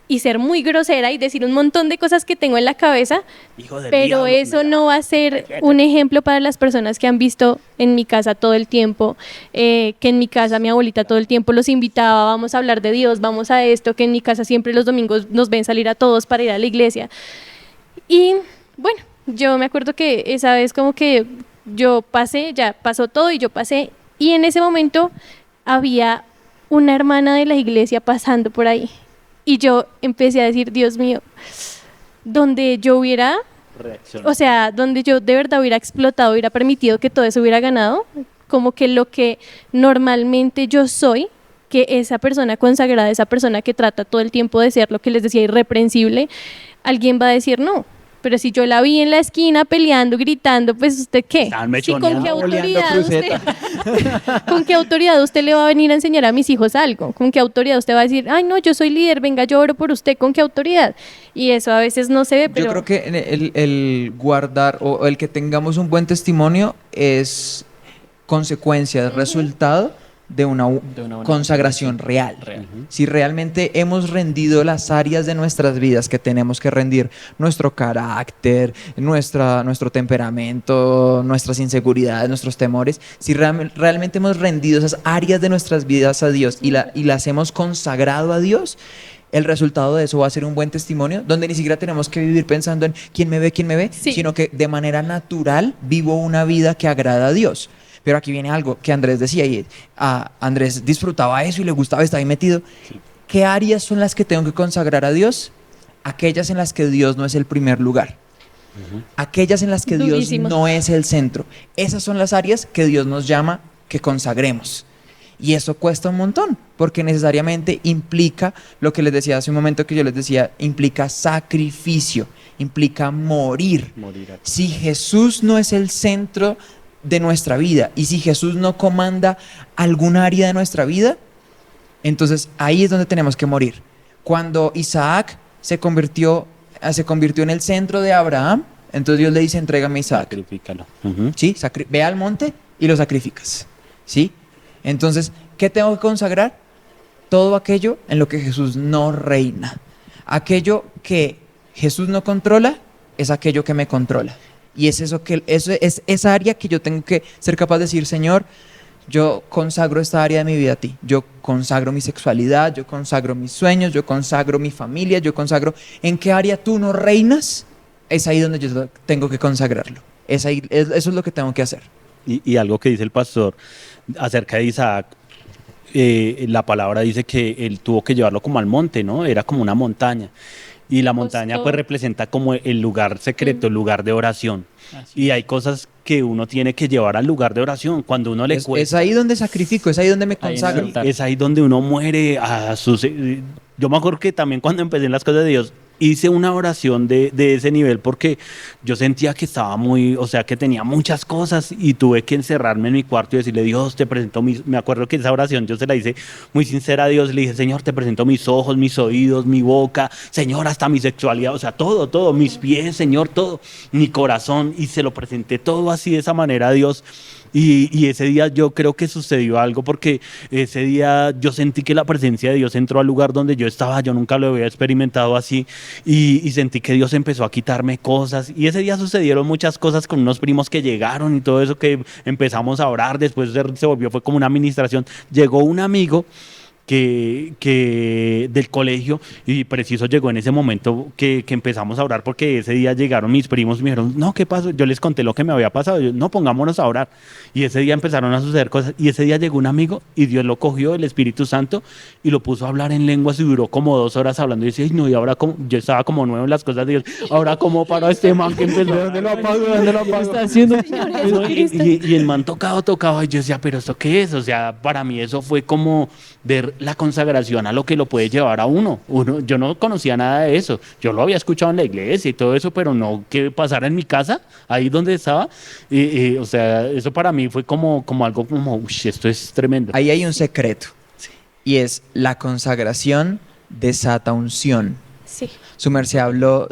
y ser muy grosera y decir un montón de cosas que tengo en la cabeza, Hijo del pero diablo, eso mira. no va a ser un ejemplo para las personas que han visto en mi casa todo el tiempo, que en mi casa mi abuelita todo el tiempo los invitaba, vamos a hablar de Dios, vamos a esto, que en mi casa siempre los domingos nos ven salir a todos para ir a la iglesia. Y bueno, yo me acuerdo que esa vez como que yo pasé, ya pasó todo y yo pasé, y en ese momento había una hermana de la iglesia pasando por ahí. Y yo empecé a decir, Dios mío, donde yo hubiera, Reacciona. o sea, donde yo de verdad hubiera explotado, hubiera permitido que todo eso hubiera ganado, como que lo que normalmente yo soy, que esa persona consagrada, esa persona que trata todo el tiempo de ser lo que les decía irreprensible, alguien va a decir no. Pero si yo la vi en la esquina peleando, gritando, pues ¿usted qué? Estaban Sí, mechoneando, ¿con qué autoridad usted le va a venir a enseñar a mis hijos algo? ¿Con qué autoridad usted va a decir, ay no, yo soy líder, venga, yo oro por usted? ¿Con qué autoridad? Y eso a veces no se ve, pero... Yo creo que el guardar o el que tengamos un buen testimonio es consecuencia, es resultado de una buena consagración real. Si realmente hemos rendido las áreas de nuestras vidas que tenemos que rendir, nuestro carácter, nuestro temperamento, nuestras inseguridades, nuestros temores, si realmente hemos rendido esas áreas de nuestras vidas a Dios y las hemos consagrado a Dios, el resultado de eso va a ser un buen testimonio, donde ni siquiera tenemos que vivir pensando en quién me ve, Sí. sino que de manera natural vivo una vida que agrada a Dios. Pero aquí viene algo que Andrés decía y Andrés disfrutaba eso y le gustaba, estaba ahí metido. Sí. ¿Qué áreas son las que tengo que consagrar a Dios? Aquellas en las que Dios no es el primer lugar. Aquellas en las que Durísimo. Dios no es el centro. Esas son las áreas que Dios nos llama que consagremos. Y eso cuesta un montón, porque necesariamente implica, lo que les decía hace un momento que yo les decía, implica sacrificio, implica morir. Si Jesús no es el centro de nuestra vida y si Jesús no comanda algún área de nuestra vida, entonces ahí es donde tenemos que morir. Cuando Isaac se convirtió en el centro de Abraham, entonces Dios le dice, entrégame a Isaac. Sacrifícalo. ¿Sí? Ve al monte y lo sacrificas. ¿Sí? Entonces, ¿qué tengo que consagrar? Todo aquello en lo que Jesús no reina. Aquello que Jesús no controla es aquello que me controla. Y eso es esa área que yo tengo que ser capaz de decir, Señor, yo consagro esta área de mi vida a ti. Yo consagro mi sexualidad, yo consagro mis sueños, yo consagro mi familia, yo consagro... ¿En qué área tú no reinas? Es ahí donde yo tengo que consagrarlo. Eso es lo que tengo que hacer. Y algo que dice el pastor acerca de Isaac, la palabra dice que él tuvo que llevarlo como al monte, ¿no? Era como una montaña. Y la montaña pues representa como el lugar secreto, el lugar de oración. Y hay cosas que uno tiene que llevar al lugar de oración. Cuando uno le cuesta. Es ahí donde sacrifico, es ahí donde me consagro. Es ahí donde uno muere a sus... Yo me acuerdo que también cuando empecé en las cosas de Dios, hice una oración de ese nivel porque yo sentía que estaba que tenía muchas cosas y tuve que encerrarme en mi cuarto y decirle, Dios, te presento me acuerdo que esa oración yo se la hice muy sincera a Dios, le dije, Señor, te presento mis ojos, mis oídos, mi boca, Señor, hasta mi sexualidad, o sea, todo, mis pies, Señor, todo, mi corazón, y se lo presenté todo así de esa manera a Dios. Y ese día yo creo que sucedió algo porque ese día yo sentí que la presencia de Dios entró al lugar donde yo estaba, yo nunca lo había experimentado así y sentí que Dios empezó a quitarme cosas y ese día sucedieron muchas cosas con unos primos que llegaron y todo eso que empezamos a orar, después fue como una administración, llegó un amigo que del colegio y preciso llegó en ese momento que empezamos a orar porque ese día llegaron mis primos y me dijeron, no, ¿qué pasó? Yo les conté lo que me había pasado, yo, no, pongámonos a orar y ese día empezaron a suceder cosas y ese día llegó un amigo y Dios lo cogió, el Espíritu Santo y lo puso a hablar en lenguas y duró como 2 horas hablando y decía, ay no, y ahora como, yo estaba como nuevo en las cosas de Dios, ahora como para este man que empezó, ¿dónde lo apago? ¿Qué está haciendo? Y el man tocaba y yo decía, pero ¿esto qué es? O sea, para mí eso fue como ver la consagración a lo que lo puede llevar a uno. Yo no conocía nada de eso. Yo lo había escuchado en la iglesia y todo eso, pero no que pasara en mi casa, ahí donde estaba. O sea, eso para mí fue como algo como, esto es tremendo. Ahí hay un secreto. Sí. Y es la consagración desata unción. Sí. Su merced habló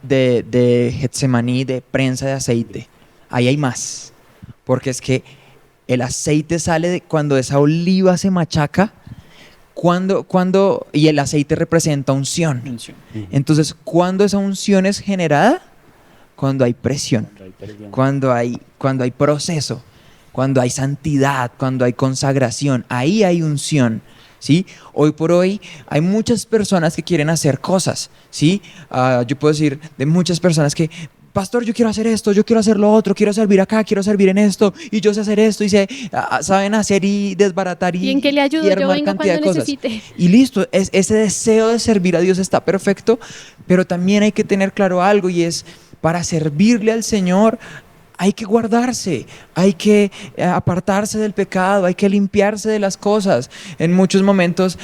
de Getsemaní, de prensa de aceite. Ahí hay más. Porque es que el aceite sale cuando esa oliva se machaca, y el aceite representa unción. Entonces, ¿cuándo esa unción es generada? Cuando hay presión, cuando hay proceso, cuando hay santidad, cuando hay consagración, ahí hay unción. ¿Sí? Hoy por hoy hay muchas personas que quieren hacer cosas, ¿sí? Yo puedo decir de muchas personas que, pastor, yo quiero hacer esto, yo quiero hacer lo otro, quiero servir acá, quiero servir en esto, y yo sé hacer esto, y saben hacer y desbaratar y en qué le ayudo, yo vengo cuando necesite. Y listo, ese deseo de servir a Dios está perfecto, pero también hay que tener claro algo, y es, para servirle al Señor, hay que guardarse, hay que apartarse del pecado, hay que limpiarse de las cosas. En muchos momentos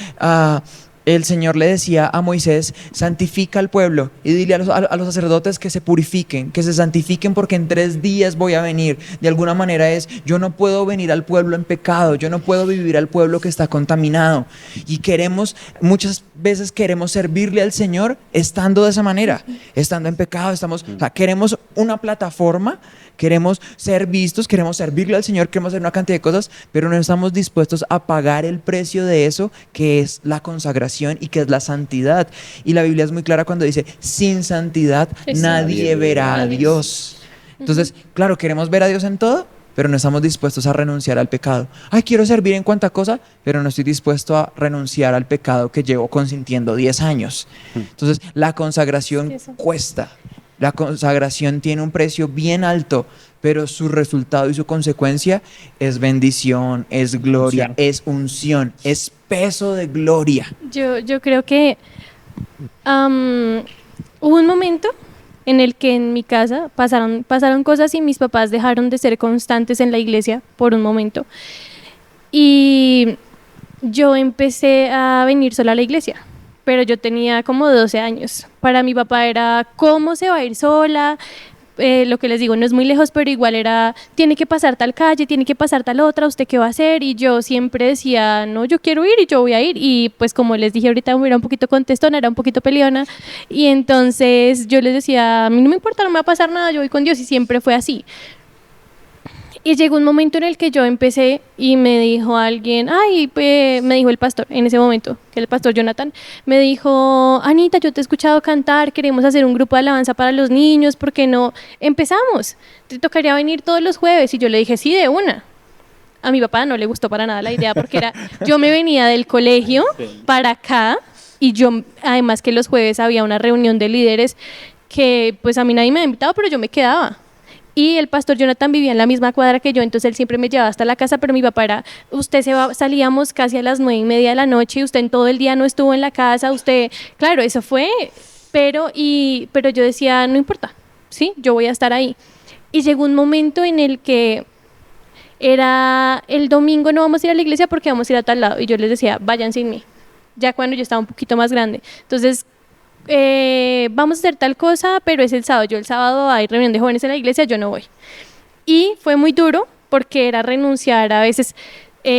el Señor le decía a Moisés, santifica al pueblo y dile a los sacerdotes que se purifiquen, que se santifiquen porque en 3 días voy a venir. De alguna manera yo no puedo venir al pueblo en pecado, yo no puedo vivir al pueblo que está contaminado. Y muchas veces queremos servirle al Señor estando de esa manera, estando en pecado, queremos una plataforma. Queremos ser vistos, queremos servirle al Señor, queremos hacer una cantidad de cosas, pero no estamos dispuestos a pagar el precio de eso, que es la consagración y que es la santidad. Y la Biblia es muy clara cuando dice, sin santidad nadie verá a Dios. Entonces, claro, queremos ver a Dios en todo, pero no estamos dispuestos a renunciar al pecado. Ay, quiero servir en cuanta cosa, pero no estoy dispuesto a renunciar al pecado que llevo consintiendo 10 años. Entonces, la consagración cuesta. La consagración tiene un precio bien alto, pero su resultado y su consecuencia es bendición, es gloria, es unción, es peso de gloria. Yo creo que hubo un momento en el que en mi casa pasaron cosas y mis papás dejaron de ser constantes en la iglesia por un momento. Y yo empecé a venir sola a la iglesia, pero yo tenía como 12 años. Para mi papá era, ¿cómo se va a ir sola? Lo que les digo, no es muy lejos, pero igual era, tiene que pasar tal calle, tiene que pasar tal otra, ¿usted qué va a hacer? Y yo siempre decía, no, yo quiero ir y yo voy a ir. Y pues como les dije ahorita, era un poquito contestona, era un poquito peleona. Y entonces yo les decía, a mí no me importa, no me va a pasar nada, yo voy con Dios. Y siempre fue así. Y llegó un momento en el que yo empecé y me dijo alguien, me dijo el pastor en ese momento, que el pastor Jonathan, me dijo, Anita, yo te he escuchado cantar, queremos hacer un grupo de alabanza para los niños, ¿por qué no empezamos? Te tocaría venir todos los jueves. Y yo le dije, sí, de una. A mi papá no le gustó para nada la idea porque yo me venía del colegio para acá y yo, además que los jueves había una reunión de líderes que pues a mí nadie me había invitado, pero yo me quedaba. Y el pastor Jonathan vivía en la misma cuadra que yo, entonces él siempre me llevaba hasta la casa, pero mi papá era, salíamos casi a las 9:30 de la noche y usted en todo el día no estuvo en la casa, claro, eso fue, pero yo decía, no importa, sí, yo voy a estar ahí. Y llegó un momento en el que era, el domingo no vamos a ir a la iglesia porque vamos a ir a tal lado, y yo les decía, vayan sin mí, ya cuando yo estaba un poquito más grande. Entonces, vamos a hacer tal cosa, pero es el sábado. Yo el sábado hay reunión de jóvenes en la iglesia, yo no voy. Y fue muy duro porque era renunciar a veces,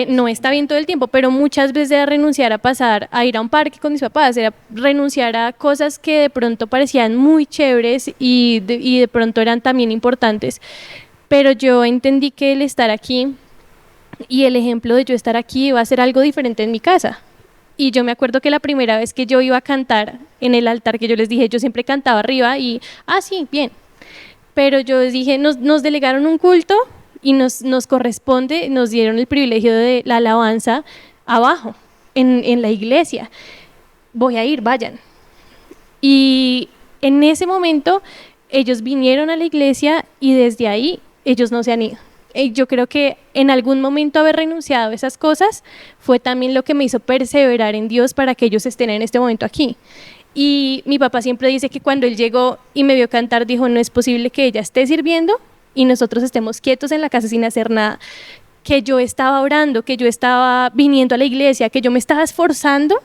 no está bien todo el tiempo, pero muchas veces era renunciar a pasar a ir a un parque con mis papás, era renunciar a cosas que de pronto parecían muy chéveres y de pronto eran también importantes. Pero yo entendí que el estar aquí y el ejemplo de yo estar aquí iba a ser algo diferente en mi casa. Y yo me acuerdo que la primera vez que yo iba a cantar en el altar, que yo les dije, yo siempre cantaba arriba y, sí, bien. Pero yo les dije, nos delegaron un culto y nos corresponde, nos dieron el privilegio de la alabanza abajo, en la iglesia. Voy a ir, vayan. Y en ese momento ellos vinieron a la iglesia y desde ahí ellos no se han ido. Yo creo que en algún momento haber renunciado a esas cosas fue también lo que me hizo perseverar en Dios para que ellos estén en este momento aquí. Y mi papá siempre dice que cuando él llegó y me vio cantar, dijo, no es posible que ella esté sirviendo y nosotros estemos quietos en la casa sin hacer nada. Que yo estaba orando, que yo estaba viniendo a la iglesia, que yo me estaba esforzando,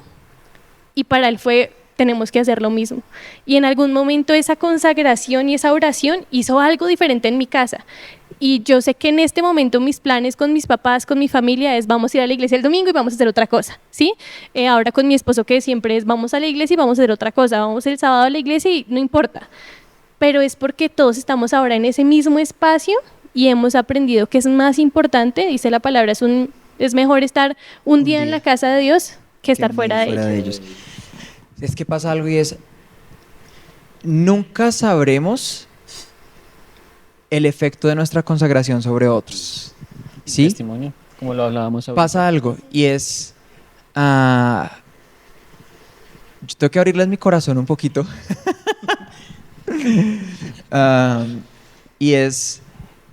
y para él fue, tenemos que hacer lo mismo. Y en algún momento esa consagración y esa oración hizo algo diferente en mi casa. Y yo sé que en este momento mis planes con mis papás, con mi familia es vamos a ir a la iglesia el domingo y vamos a hacer otra cosa, ¿sí? Ahora con mi esposo que siempre es vamos a la iglesia y vamos a hacer otra cosa, vamos el sábado a la iglesia y no importa. Pero es porque todos estamos ahora en ese mismo espacio y hemos aprendido que es más importante, dice la palabra, es mejor estar un día en la casa de Dios que estar fuera de ellos. Es que pasa algo y es, nunca sabremos el efecto de nuestra consagración sobre otros. ¿Sí? Testimonio, como lo hablábamos ahora. Pasa algo y es, yo tengo que abrirles mi corazón un poquito. Y es,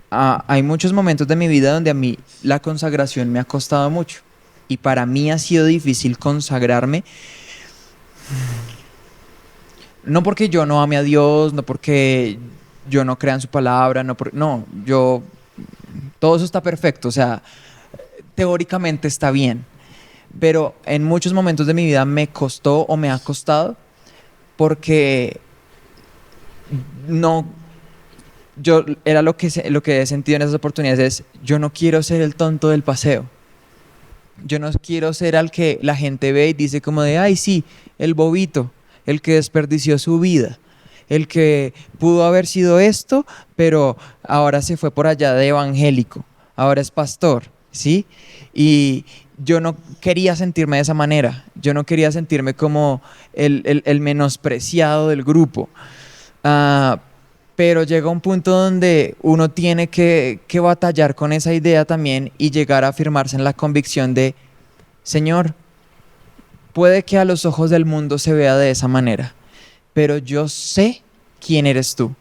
hay muchos momentos de mi vida donde a mí la consagración me ha costado mucho y para mí ha sido difícil consagrarme, no porque yo no ame a Dios, no porque yo no crea en su palabra, no, yo, todo eso está perfecto, o sea, teóricamente está bien, pero en muchos momentos de mi vida me costó o me ha costado porque no, yo era lo que he sentido en esas oportunidades es, yo no quiero ser el tonto del paseo. Yo no quiero ser al que la gente ve y dice como de, ay, sí, el bobito, el que desperdició su vida, el que pudo haber sido esto, pero ahora se fue por allá de evangélico, ahora es pastor, ¿sí? Y yo no quería sentirme de esa manera, yo no quería sentirme como el menospreciado del grupo. Pero llega un punto donde uno tiene que batallar con esa idea también y llegar a afirmarse en la convicción de, Señor, puede que a los ojos del mundo se vea de esa manera, pero yo sé quién eres tú.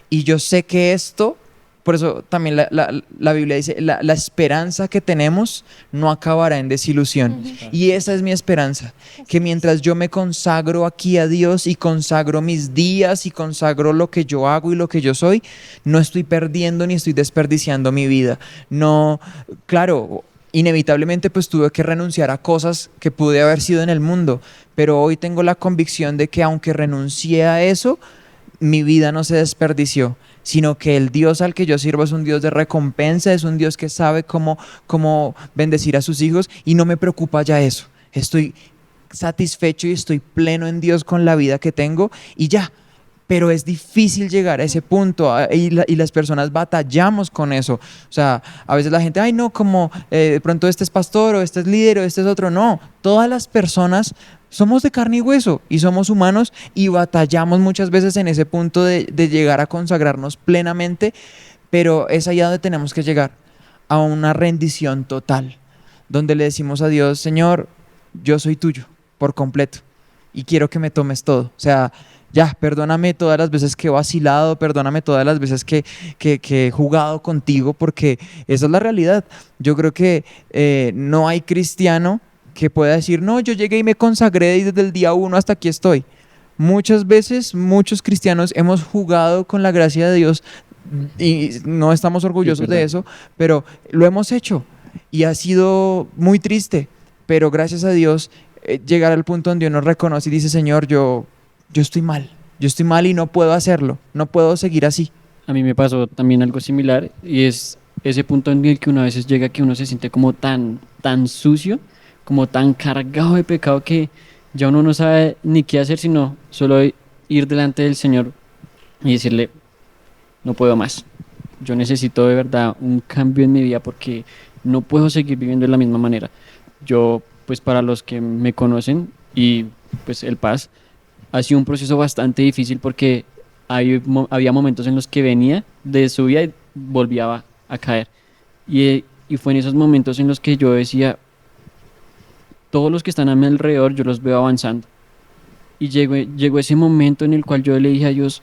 Y yo sé que esto, por eso también la Biblia dice, la esperanza que tenemos no acabará en desilusión. Y esa es mi esperanza, que mientras yo me consagro aquí a Dios y consagro mis días y consagro lo que yo hago y lo que yo soy, no estoy perdiendo ni estoy desperdiciando mi vida. No, claro, inevitablemente pues tuve que renunciar a cosas que pude haber sido en el mundo, pero hoy tengo la convicción de que aunque renuncié a eso, mi vida no se desperdició, sino que el Dios al que yo sirvo es un Dios de recompensa, es un Dios que sabe cómo bendecir a sus hijos y no me preocupa ya eso. Estoy satisfecho y estoy pleno en Dios con la vida que tengo y ya. Pero es difícil llegar a ese punto y las personas batallamos con eso. O sea, a veces la gente, ay no, como de pronto este es pastor o este es líder o este es otro. No, todas las personas somos de carne y hueso y somos humanos y batallamos muchas veces en ese punto de llegar a consagrarnos plenamente, pero es allá donde tenemos que llegar, a una rendición total, donde le decimos a Dios, Señor, yo soy tuyo por completo y quiero que me tomes todo. O sea, ya, perdóname todas las veces que he vacilado, perdóname todas las veces que he jugado contigo, porque esa es la realidad. Yo creo que no hay cristiano que pueda decir, no, yo llegué y me consagré y desde el día 1 hasta aquí estoy. Muchas veces, muchos cristianos hemos jugado con la gracia de Dios y no estamos orgullosos de eso, pero lo hemos hecho y ha sido muy triste, pero gracias a Dios llegar al punto donde uno reconoce y dice, Señor, yo estoy mal y no puedo hacerlo, no puedo seguir así. A mí me pasó también algo similar y es ese punto en el que uno a veces llega que uno se siente como tan sucio, como tan cargado de pecado que ya uno no sabe ni qué hacer, sino solo ir delante del Señor y decirle, no puedo más. Yo necesito de verdad un cambio en mi vida porque no puedo seguir viviendo de la misma manera. Yo, pues para los que me conocen y pues el Paz, ha sido un proceso bastante difícil porque había momentos en los que venía de subida y volvía a caer. Y fue en esos momentos en los que yo decía, todos los que están a mi alrededor yo los veo avanzando. Y llegó ese momento en el cual yo le dije a Dios,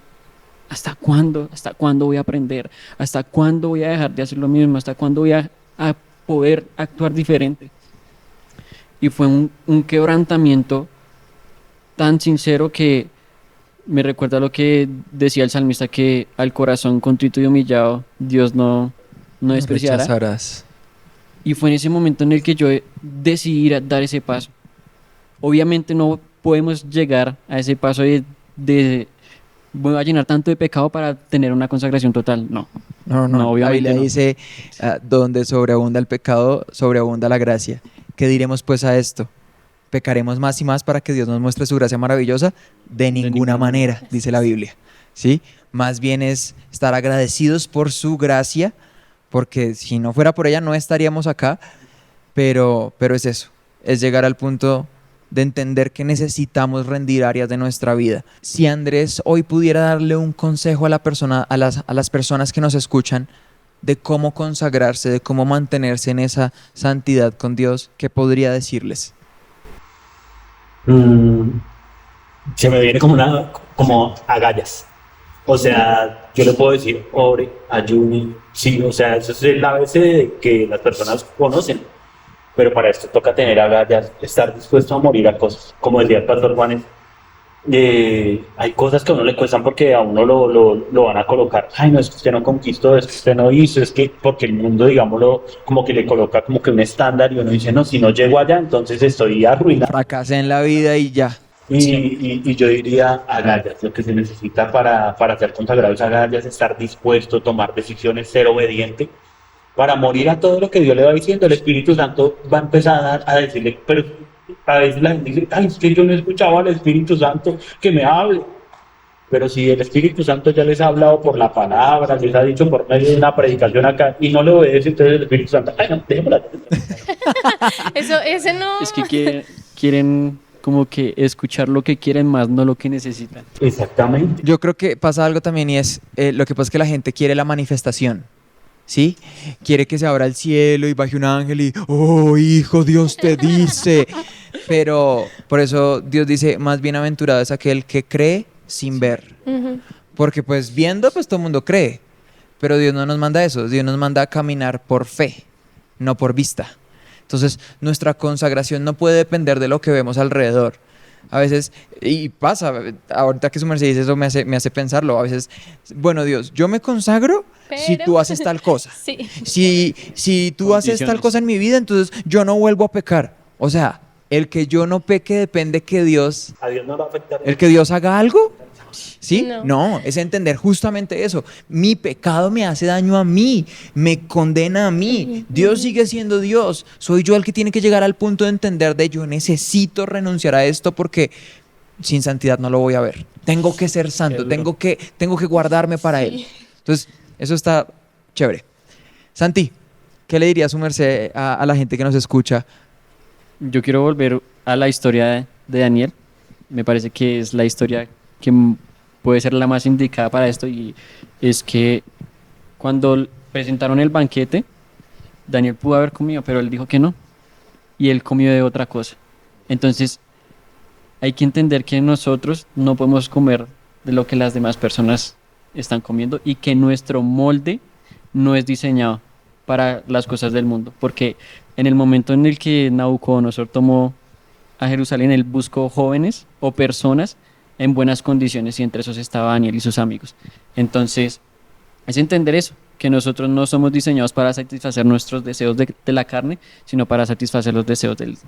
¿hasta cuándo? ¿Hasta cuándo voy a aprender? ¿Hasta cuándo voy a dejar de hacer lo mismo? ¿Hasta cuándo voy a poder actuar diferente? Y fue un quebrantamiento tan sincero que me recuerda lo que decía el salmista, que al corazón contrito y humillado Dios no despreciará. Rechazarás. Y fue en ese momento en el que yo decidí ir a dar ese paso. Obviamente no podemos llegar a ese paso de voy a llenar tanto de pecado para tener una consagración total. No, obviamente la Biblia no. dice, donde sobreabunda el pecado, sobreabunda la gracia. ¿Qué diremos pues a esto? ¿Pecaremos más y más para que Dios nos muestre su gracia maravillosa? De ninguna manera, dice la Biblia, ¿sí? Más bien es estar agradecidos por su gracia, porque si no fuera por ella no estaríamos acá, pero es eso, es llegar al punto de entender que necesitamos rendir áreas de nuestra vida. Si Andrés hoy pudiera darle un consejo a las personas que nos escuchan de cómo consagrarse, de cómo mantenerse en esa santidad con Dios, ¿qué podría decirles? Se me viene como agallas. O sea, yo le puedo decir, ore, ayune, sí, o sea, eso es el ABC que las personas conocen. Pero para esto toca tener agallas, estar dispuesto a morir a cosas. Como decía el pastor Juanes, hay cosas que a uno le cuestan porque a uno lo van a colocar. Ay, no, es que usted no conquistó, es que usted no hizo, es que porque el mundo, digámoslo, como que le coloca como que un estándar y uno dice, no, si no llego allá, entonces estoy arruinado. Fracasé en la vida y ya. Y yo diría agallas, lo que se necesita para ser consagrado es agallas, estar dispuesto a tomar decisiones, ser obediente, para morir a todo lo que Dios le va diciendo. El Espíritu Santo va a empezar a decirle, pero a veces la gente dice, ay, es que yo no escuchaba al Espíritu Santo que me hable. Pero si el Espíritu Santo ya les ha hablado por la palabra, les ha dicho por medio de una predicación acá, y no le obedece, entonces el Espíritu Santo, ay, no, déjemela. Ese no. Es que quieren como que escuchar lo que quieren más, no lo que necesitan. Exactamente. Yo creo que pasa algo también y es, lo que pasa es que la gente quiere la manifestación, ¿sí? Quiere que se abra el cielo y baje un ángel y, oh, hijo, Dios te dice. Pero por eso Dios dice, más bienaventurado es aquel que cree sin ver. Ujú. Porque pues viendo, pues todo el mundo cree. Pero Dios no nos manda eso, Dios nos manda a caminar por fe, no por vista. Entonces, nuestra consagración no puede depender de lo que vemos alrededor. A veces, y pasa, ahorita que su merced dice eso me hace pensarlo. A veces, bueno, Dios, yo me consagro si Pero- tú haces tal cosa. Sí. Si tú haces tal Condiciones. cosa en mi vida, entonces yo no vuelvo a pecar. O sea, el que yo no peque depende que Dios, A Dios no le va a afectar. el que Dios haga algo. ¿Sí? No. No, es entender justamente eso. Mi pecado me hace daño a mí, me condena a mí. Dios sigue siendo Dios. Soy yo el que tiene que llegar al punto de entender de yo necesito renunciar a esto porque sin santidad no lo voy a ver. Tengo que ser santo, tengo que guardarme para Él. Entonces, eso está chévere. Santi, ¿qué le diría su merced a la gente que nos escucha? Yo quiero volver a la historia de Daniel. Me parece que es la historia que puede ser la más indicada para esto, y es que cuando presentaron el banquete, Daniel pudo haber comido, pero él dijo que no, y él comió de otra cosa. Entonces, hay que entender que nosotros no podemos comer de lo que las demás personas están comiendo, y que nuestro molde no es diseñado para las cosas del mundo, porque en el momento en el que Nabucodonosor tomó a Jerusalén, él buscó jóvenes o personas en buenas condiciones, y entre esos estaba Daniel y sus amigos. Entonces, es entender eso, que nosotros no somos diseñados para satisfacer nuestros deseos de la carne, sino para satisfacer los deseos del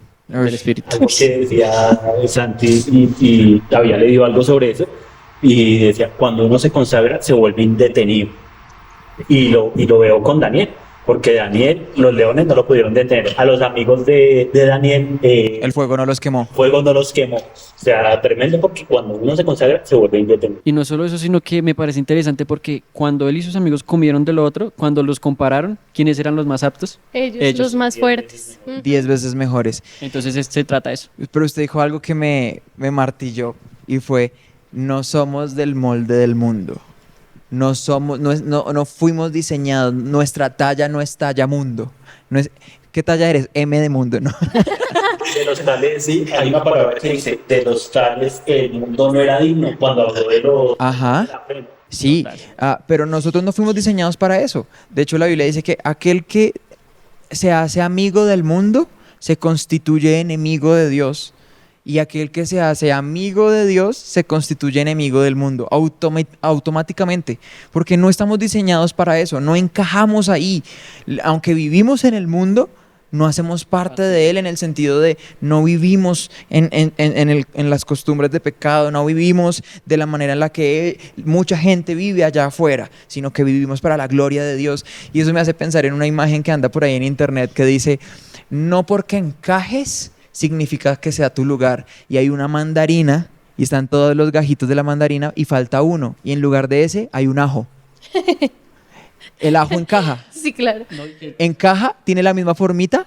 espíritu. Algo que decía Santi, y había leído algo sobre eso, y decía, cuando uno se consagra se vuelve indetenible. Y lo veo con Daniel, porque Daniel, los leones no lo pudieron detener. A los amigos de Daniel, El fuego no los quemó. fuego no los quemó. O sea, tremendo, porque cuando uno se consagra se vuelve indetenible. Y no solo eso, sino que me parece interesante porque cuando él y sus amigos comieron de lo otro, cuando los compararon, ¿quiénes eran los más aptos? Ellos, los más fuertes. 10 veces mejores. Entonces se trata de eso. Pero usted dijo algo que me martilló y fue, no somos del molde del mundo. No fuimos diseñados, nuestra talla no es talla mundo. No es, ¿qué talla eres? M de mundo, ¿no? De los tales, sí, hay una palabra que dice, de los tales el mundo no era digno, cuando habló de los... Ajá. Sí, Total. pero nosotros no fuimos diseñados para eso. De hecho, la Biblia dice que aquel que se hace amigo del mundo se constituye enemigo de Dios. Y aquel que se hace amigo de Dios se constituye enemigo del mundo automáticamente, porque no estamos diseñados para eso, no encajamos ahí. Aunque vivimos en el mundo, no hacemos parte de él en el sentido de no vivimos en las costumbres de pecado, no vivimos de la manera en la que mucha gente vive allá afuera, sino que vivimos para la gloria de Dios. Y eso me hace pensar en una imagen que anda por ahí en internet que dice, no porque encajes significa que sea tu lugar. Y hay una mandarina y están todos los gajitos de la mandarina y falta uno. Y en lugar de ese hay un ajo. El ajo encaja. Sí, claro. Encaja, tiene la misma formita,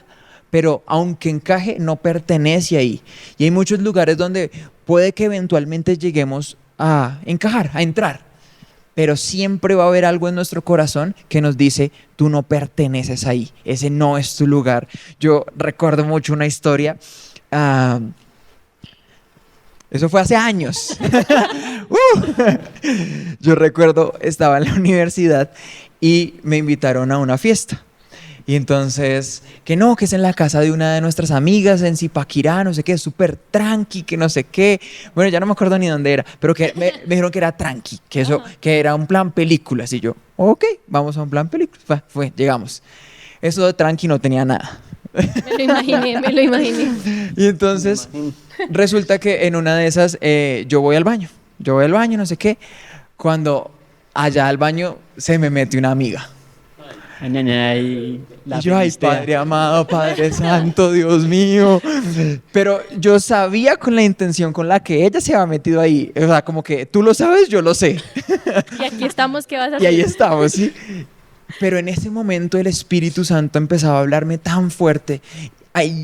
pero aunque encaje, no pertenece ahí. Y hay muchos lugares donde puede que eventualmente lleguemos a encajar, a entrar. Pero siempre va a haber algo en nuestro corazón que nos dice, tú no perteneces ahí, ese no es tu lugar. Yo recuerdo mucho una historia, eso fue hace años. Yo recuerdo, estaba en la universidad y me invitaron a una fiesta. Y entonces, que no, que es en la casa de una de nuestras amigas en Zipaquirá, no sé qué, súper tranqui, que no sé qué. Bueno, ya no me acuerdo ni dónde era, pero que me dijeron que era tranqui, que eso, que era un plan películas. Y yo, ok, vamos a un plan películas. Llegamos. Eso de tranqui no tenía nada. Me lo imaginé, me lo imaginé. Y entonces resulta que en una de esas yo voy al baño, no sé qué, cuando allá al baño se me mete una amiga. Ay, ay, ay, Y yo, ay, Padre amado, Padre Santo, Dios mío. Pero yo sabía con la intención con la que ella se había metido ahí. O sea, como que tú lo sabes, yo lo sé. Y aquí estamos, ¿qué vas a Y hacer? ahí estamos, ¿sí? Pero en ese momento el Espíritu Santo empezaba a hablarme tan fuerte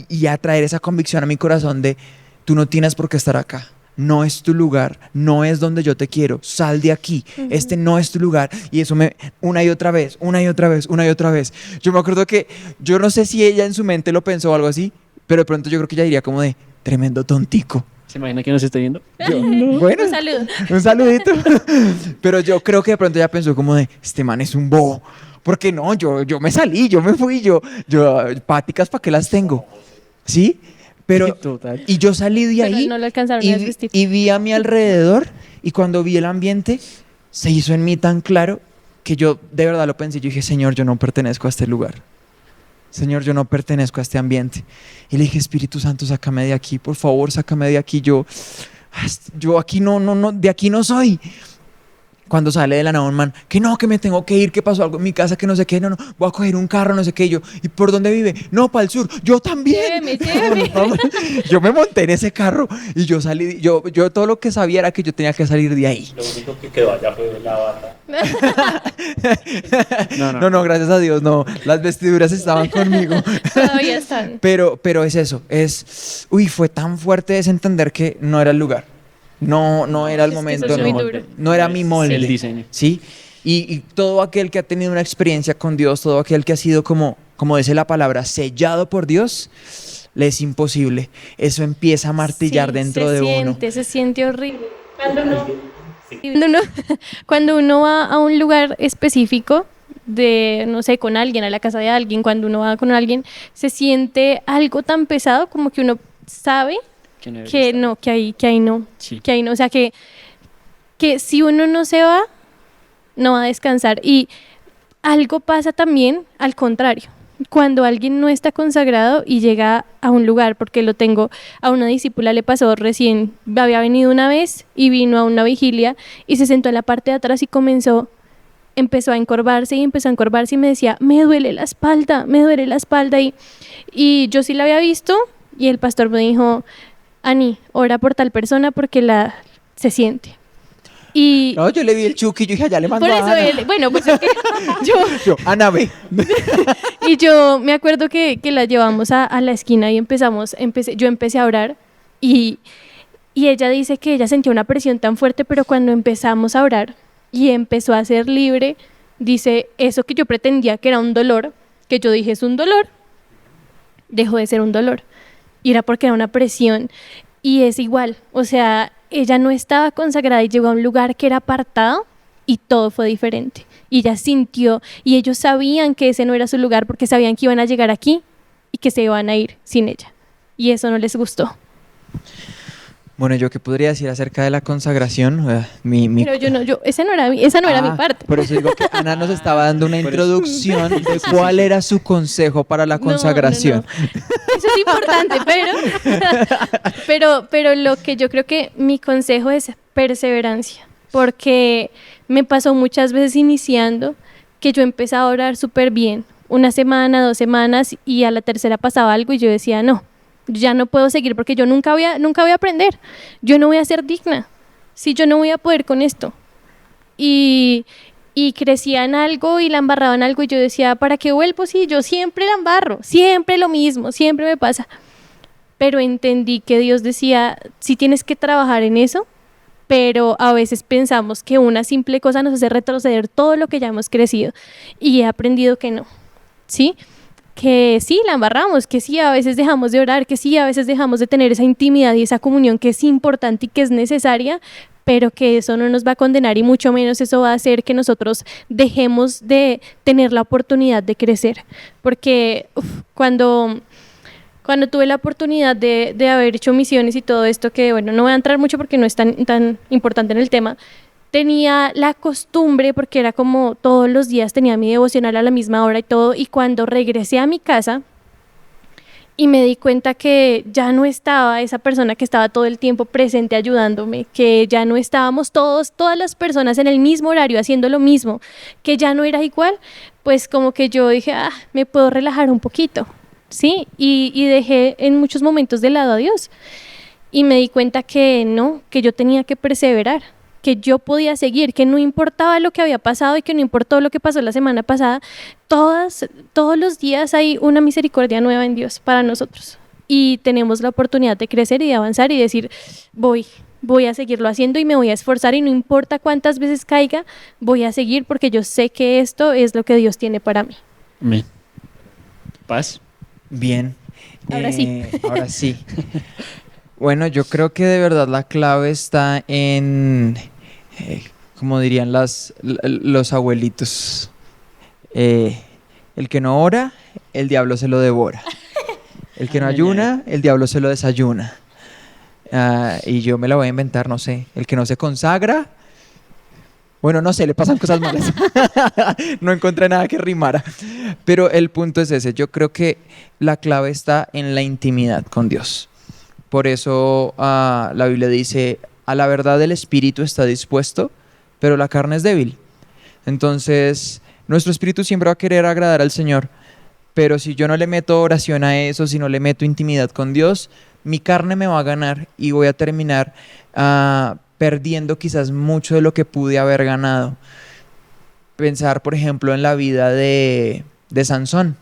y a traer esa convicción a mi corazón de, tú no tienes por qué estar acá. No es tu lugar, no es donde yo te quiero, sal de aquí, este no es tu lugar. Y eso una y otra vez. Yo me acuerdo que, yo no sé si ella en su mente lo pensó o algo así, pero de pronto yo creo que ella diría como de, tremendo tontico. ¿Se imagina que nos está viendo? Bueno, Un saludo. un saludito. Pero yo creo que de pronto ella pensó como de, este man es un bobo. Porque no, yo me salí, yo me fui, yo páticas, ¿para qué las tengo? ¿Sí? Pero, Total. y yo salí de Pero ahí no lo alcanzaron a desvestir. y vi a mi alrededor y cuando vi el ambiente se hizo en mí tan claro que yo de verdad lo pensé. Yo dije, Señor, yo no pertenezco a este lugar. Señor, yo no pertenezco a este ambiente. Y le dije, Espíritu Santo, sácame de aquí, por favor, sácame de aquí. Yo aquí no, de aquí no soy. Cuando sale de la nada un man, que no, que me tengo que ir, que pasó algo en mi casa, que no sé qué, no, voy a coger un carro, no sé qué, ¿y por dónde vive? No, para el sur, yo también. Lléveme. Yo me monté en ese carro y yo salí, yo todo lo que sabía era que yo tenía que salir de ahí. Lo único que quedó allá fue la bata. No, gracias a Dios, no, las vestiduras estaban conmigo. Todavía están. Pero es eso, fue tan fuerte ese entender que no era el lugar. No era el Es que momento, eso es muy no, duro. no era mi molde. El diseño. ¿Sí? Y todo aquel que ha tenido una experiencia con Dios, todo aquel que ha sido como dice la palabra, sellado por Dios, le es imposible. Eso empieza a martillar Sí, dentro de uno. Se siente horrible. Cuando uno va a un lugar específico de, no sé, con alguien, a la casa de alguien, cuando uno va con alguien, se siente algo tan pesado como que uno sabe que no, que ahí no, Sí. que ahí no, o sea que si uno no se va, no va a descansar. Y algo pasa también al contrario, cuando alguien no está consagrado y llega a un lugar, porque lo tengo, a una discípula le pasó recién, había venido una vez y vino a una vigilia y se sentó en la parte de atrás y empezó a encorvarse y me decía, me duele la espalda, y yo sí la había visto y el pastor me dijo, Ani, ora por tal persona porque se siente. Y No, yo le vi el Chucky y yo dije, ya le mando por a eso Ana. bueno, pues es que Yo, Ana, ve. y yo me acuerdo que la llevamos a la esquina y yo empecé a orar y ella dice que ella sentía una presión tan fuerte, pero cuando empezamos a orar y empezó a ser libre, dice, eso que yo pretendía que era un dolor, que yo dije es un dolor, dejó de ser un dolor. Y era porque era una presión. Y es igual, o sea, ella no estaba consagrada y llegó a un lugar que era apartado y todo fue diferente. Y ella sintió, y ellos sabían que ese no era su lugar porque sabían que iban a llegar aquí y que se iban a ir sin ella. Y eso no les gustó. Bueno, ¿yo qué podría decir acerca de la consagración? Pero esa no era mi parte. Por eso digo que Ana nos estaba dando una introducción de cuál era su consejo para la consagración. No. Eso es importante, pero lo que yo creo que mi consejo es perseverancia, porque me pasó muchas veces iniciando que yo empezaba a orar súper bien, 1 semana, 2 semanas, y a la tercera pasaba algo y yo decía, no, ya no puedo seguir porque yo nunca voy a aprender, yo no voy a ser digna, si yo no voy a poder con esto. Y crecía en algo y la embarraba en algo y yo decía, ¿para qué vuelvo? Sí, yo siempre la embarro, siempre lo mismo, siempre me pasa. Pero entendí que Dios decía, sí tienes que trabajar en eso, pero a veces pensamos que una simple cosa nos hace retroceder todo lo que ya hemos crecido. Y he aprendido que no, ¿sí? Que sí, la embarramos, que sí, a veces dejamos de orar, que sí, a veces dejamos de tener esa intimidad y esa comunión que es importante y que es necesaria, pero que eso no nos va a condenar y mucho menos eso va a hacer que nosotros dejemos de tener la oportunidad de crecer. Porque cuando tuve la oportunidad de haber hecho misiones y todo esto, que bueno, no voy a entrar mucho porque no es tan importante en el tema, tenía la costumbre, porque era como todos los días tenía mi devocional a la misma hora y todo, y cuando regresé a mi casa y me di cuenta que ya no estaba esa persona que estaba todo el tiempo presente ayudándome, que ya no estábamos todas las personas en el mismo horario haciendo lo mismo, que ya no era igual, pues como que yo dije, me puedo relajar un poquito, ¿sí? Y dejé en muchos momentos de lado a Dios y me di cuenta que no, que yo tenía que perseverar, que yo podía seguir, que no importaba lo que había pasado y que no importó lo que pasó la semana pasada, todos los días hay una misericordia nueva en Dios para nosotros y tenemos la oportunidad de crecer y de avanzar y decir, voy a seguirlo haciendo y me voy a esforzar y no importa cuántas veces caiga, voy a seguir porque yo sé que esto es lo que Dios tiene para mí. Amén. Paz. Bien. Ahora sí. Ahora sí. Bueno, yo creo que de verdad la clave está en, como dirían los abuelitos, el que no ora, el diablo se lo devora. El que no ayuna, el diablo se lo desayuna. Y yo me la voy a inventar, no sé. El que no se consagra, bueno, no sé, le pasan cosas malas. No encontré nada que rimara. Pero el punto es ese. Yo creo que la clave está en la intimidad con Dios. Por eso la Biblia dice, a la verdad el espíritu está dispuesto, pero la carne es débil. Entonces, nuestro espíritu siempre va a querer agradar al Señor, pero si yo no le meto oración a eso, si no le meto intimidad con Dios, mi carne me va a ganar y voy a terminar perdiendo quizás mucho de lo que pude haber ganado. Pensar, por ejemplo, en la vida de Sansón.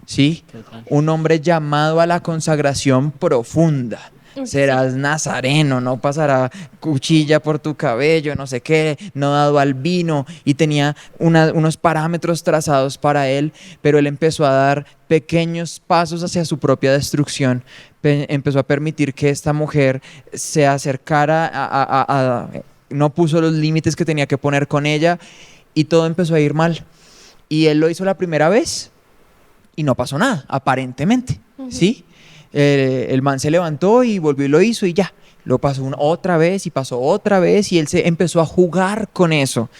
¿Sí? Un hombre llamado a la consagración profunda. Serás nazareno, no pasará cuchilla por tu cabello, no sé qué, no dado al vino, y tenía unos parámetros trazados para él, pero él empezó a dar pequeños pasos hacia su propia destrucción. Empezó a permitir que esta mujer se acercara no puso los límites que tenía que poner con ella y todo empezó a ir mal. Y él lo hizo la primera vez y no pasó nada, aparentemente, ¿sí? El man se levantó y volvió y lo hizo y ya. Lo pasó otra vez y pasó otra vez y él se empezó a jugar con eso.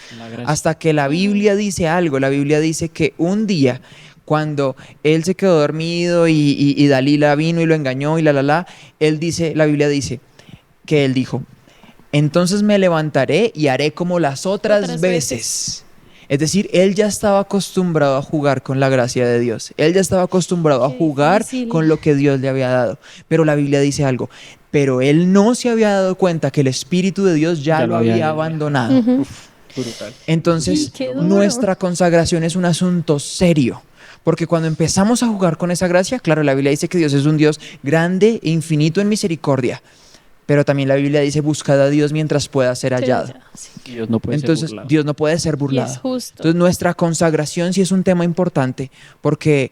Hasta que la Biblia dice algo. La Biblia dice que un día, cuando él se quedó dormido y Dalila vino y lo engañó y la Biblia dice que él dijo, entonces me levantaré y haré como las otras veces. Es decir, él ya estaba acostumbrado a jugar con la gracia de Dios. Él ya estaba acostumbrado a jugar con lo que Dios le había dado. Pero la Biblia dice algo. Pero él no se había dado cuenta que el Espíritu de Dios ya lo había abandonado. Brutal. Entonces, nuestra consagración es un asunto serio. Porque cuando empezamos a jugar con esa gracia, claro, la Biblia dice que Dios es un Dios grande e infinito en misericordia. Pero también la Biblia dice, buscad a Dios mientras pueda ser hallado. Dios no puede Entonces, ser burlado. Dios no puede ser burlado. Y es justo. Entonces, nuestra consagración sí es un tema importante, porque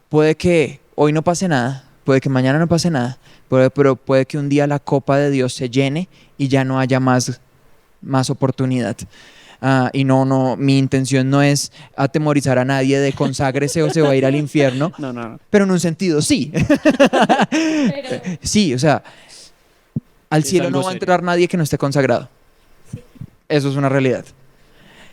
puede que hoy no pase nada, puede que mañana no pase nada, pero puede que un día la copa de Dios se llene y ya no haya más oportunidad. Y no, mi intención no es atemorizar a nadie de conságrese o se va a ir al infierno. No. Pero en un sentido sí. Sí, o sea, al cielo no va a entrar nadie que no esté consagrado. Eso es una realidad.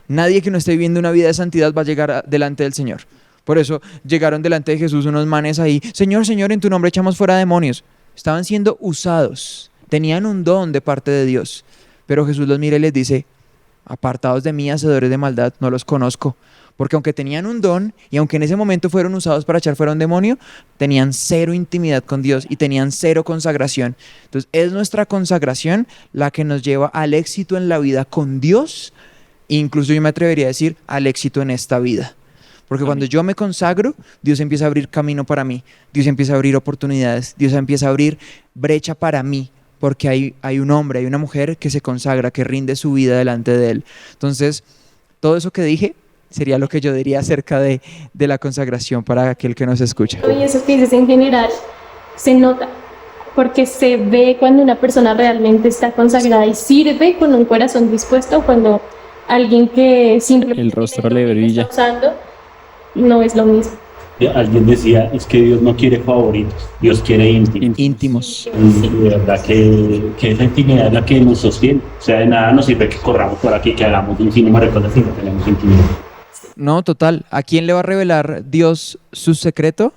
Nadie que no esté viviendo una vida de santidad va a llegar delante del Señor. Por eso llegaron delante de Jesús unos manes ahí, Señor, Señor, en tu nombre echamos fuera demonios. Estaban siendo usados, tenían un don de parte de Dios. Pero Jesús los mira y les dice, apartados de mí, hacedores de maldad, no los conozco. Porque aunque tenían un don y aunque en ese momento fueron usados para echar fuera un demonio, tenían cero intimidad con Dios y tenían cero consagración. Entonces es nuestra consagración la que nos lleva al éxito en la vida con Dios, incluso yo me atrevería a decir al éxito en esta vida. Porque cuando yo me consagro, Dios empieza a abrir camino para mí, Dios empieza a abrir oportunidades, Dios empieza a abrir brecha para mí, porque hay un hombre, hay una mujer que se consagra, que rinde su vida delante de Él. Entonces, todo eso que dije sería lo que yo diría acerca de la consagración para aquel que nos escucha. Y eso que dices en general se nota. porque se ve cuando una persona realmente está consagrada y sirve con un corazón dispuesto, cuando alguien que simplemente El rostro le brilla. está usando no es lo mismo. Alguien decía, es que Dios no quiere favoritos, Dios quiere íntimos. Íntimos. Y de verdad que esa intimidad es la que nos sostiene. O sea, de nada nos sirve que corramos por aquí, que hagamos un número de cosas si no tenemos intimidad. No, total. ¿A quién le va a revelar Dios su secreto?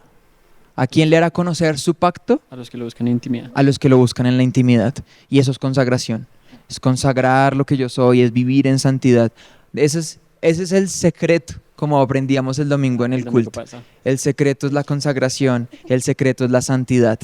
¿A quién le hará conocer su pacto? A los que lo buscan en intimidad. A los que lo buscan en la intimidad. Y eso es consagración. Es consagrar lo que yo soy, es vivir en santidad. Ese es el secreto, como aprendíamos el domingo en el domingo culto. pasa. El secreto es la consagración, el secreto es la santidad.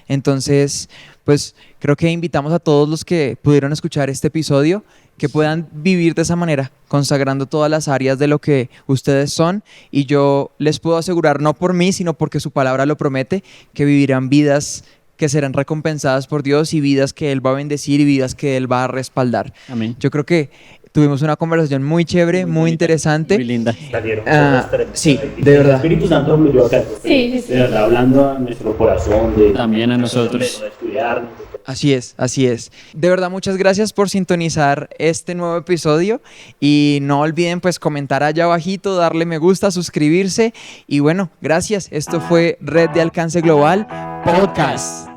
Entonces, pues creo que invitamos a todos los que pudieron escuchar este episodio que puedan vivir de esa manera, consagrando todas las áreas de lo que ustedes son, y yo les puedo asegurar, no por mí, sino porque su palabra lo promete, que vivirán vidas que serán recompensadas por Dios y vidas que Él va a bendecir y vidas que Él va a respaldar. Amén. Yo creo que tuvimos una conversación muy chévere, muy bonita, interesante. Muy linda. Salieron Ah, cosas tremendas. sí, Y de verdad. El Espíritu Santo fluyó acá. Sí, sí. De verdad, hablando a nuestro corazón. También a nosotros. De estudiar. Así es, así es. De verdad, muchas gracias por sintonizar este nuevo episodio y no olviden pues comentar allá abajito, darle me gusta, suscribirse y bueno, gracias. Esto fue Red de Alcance Global Podcast.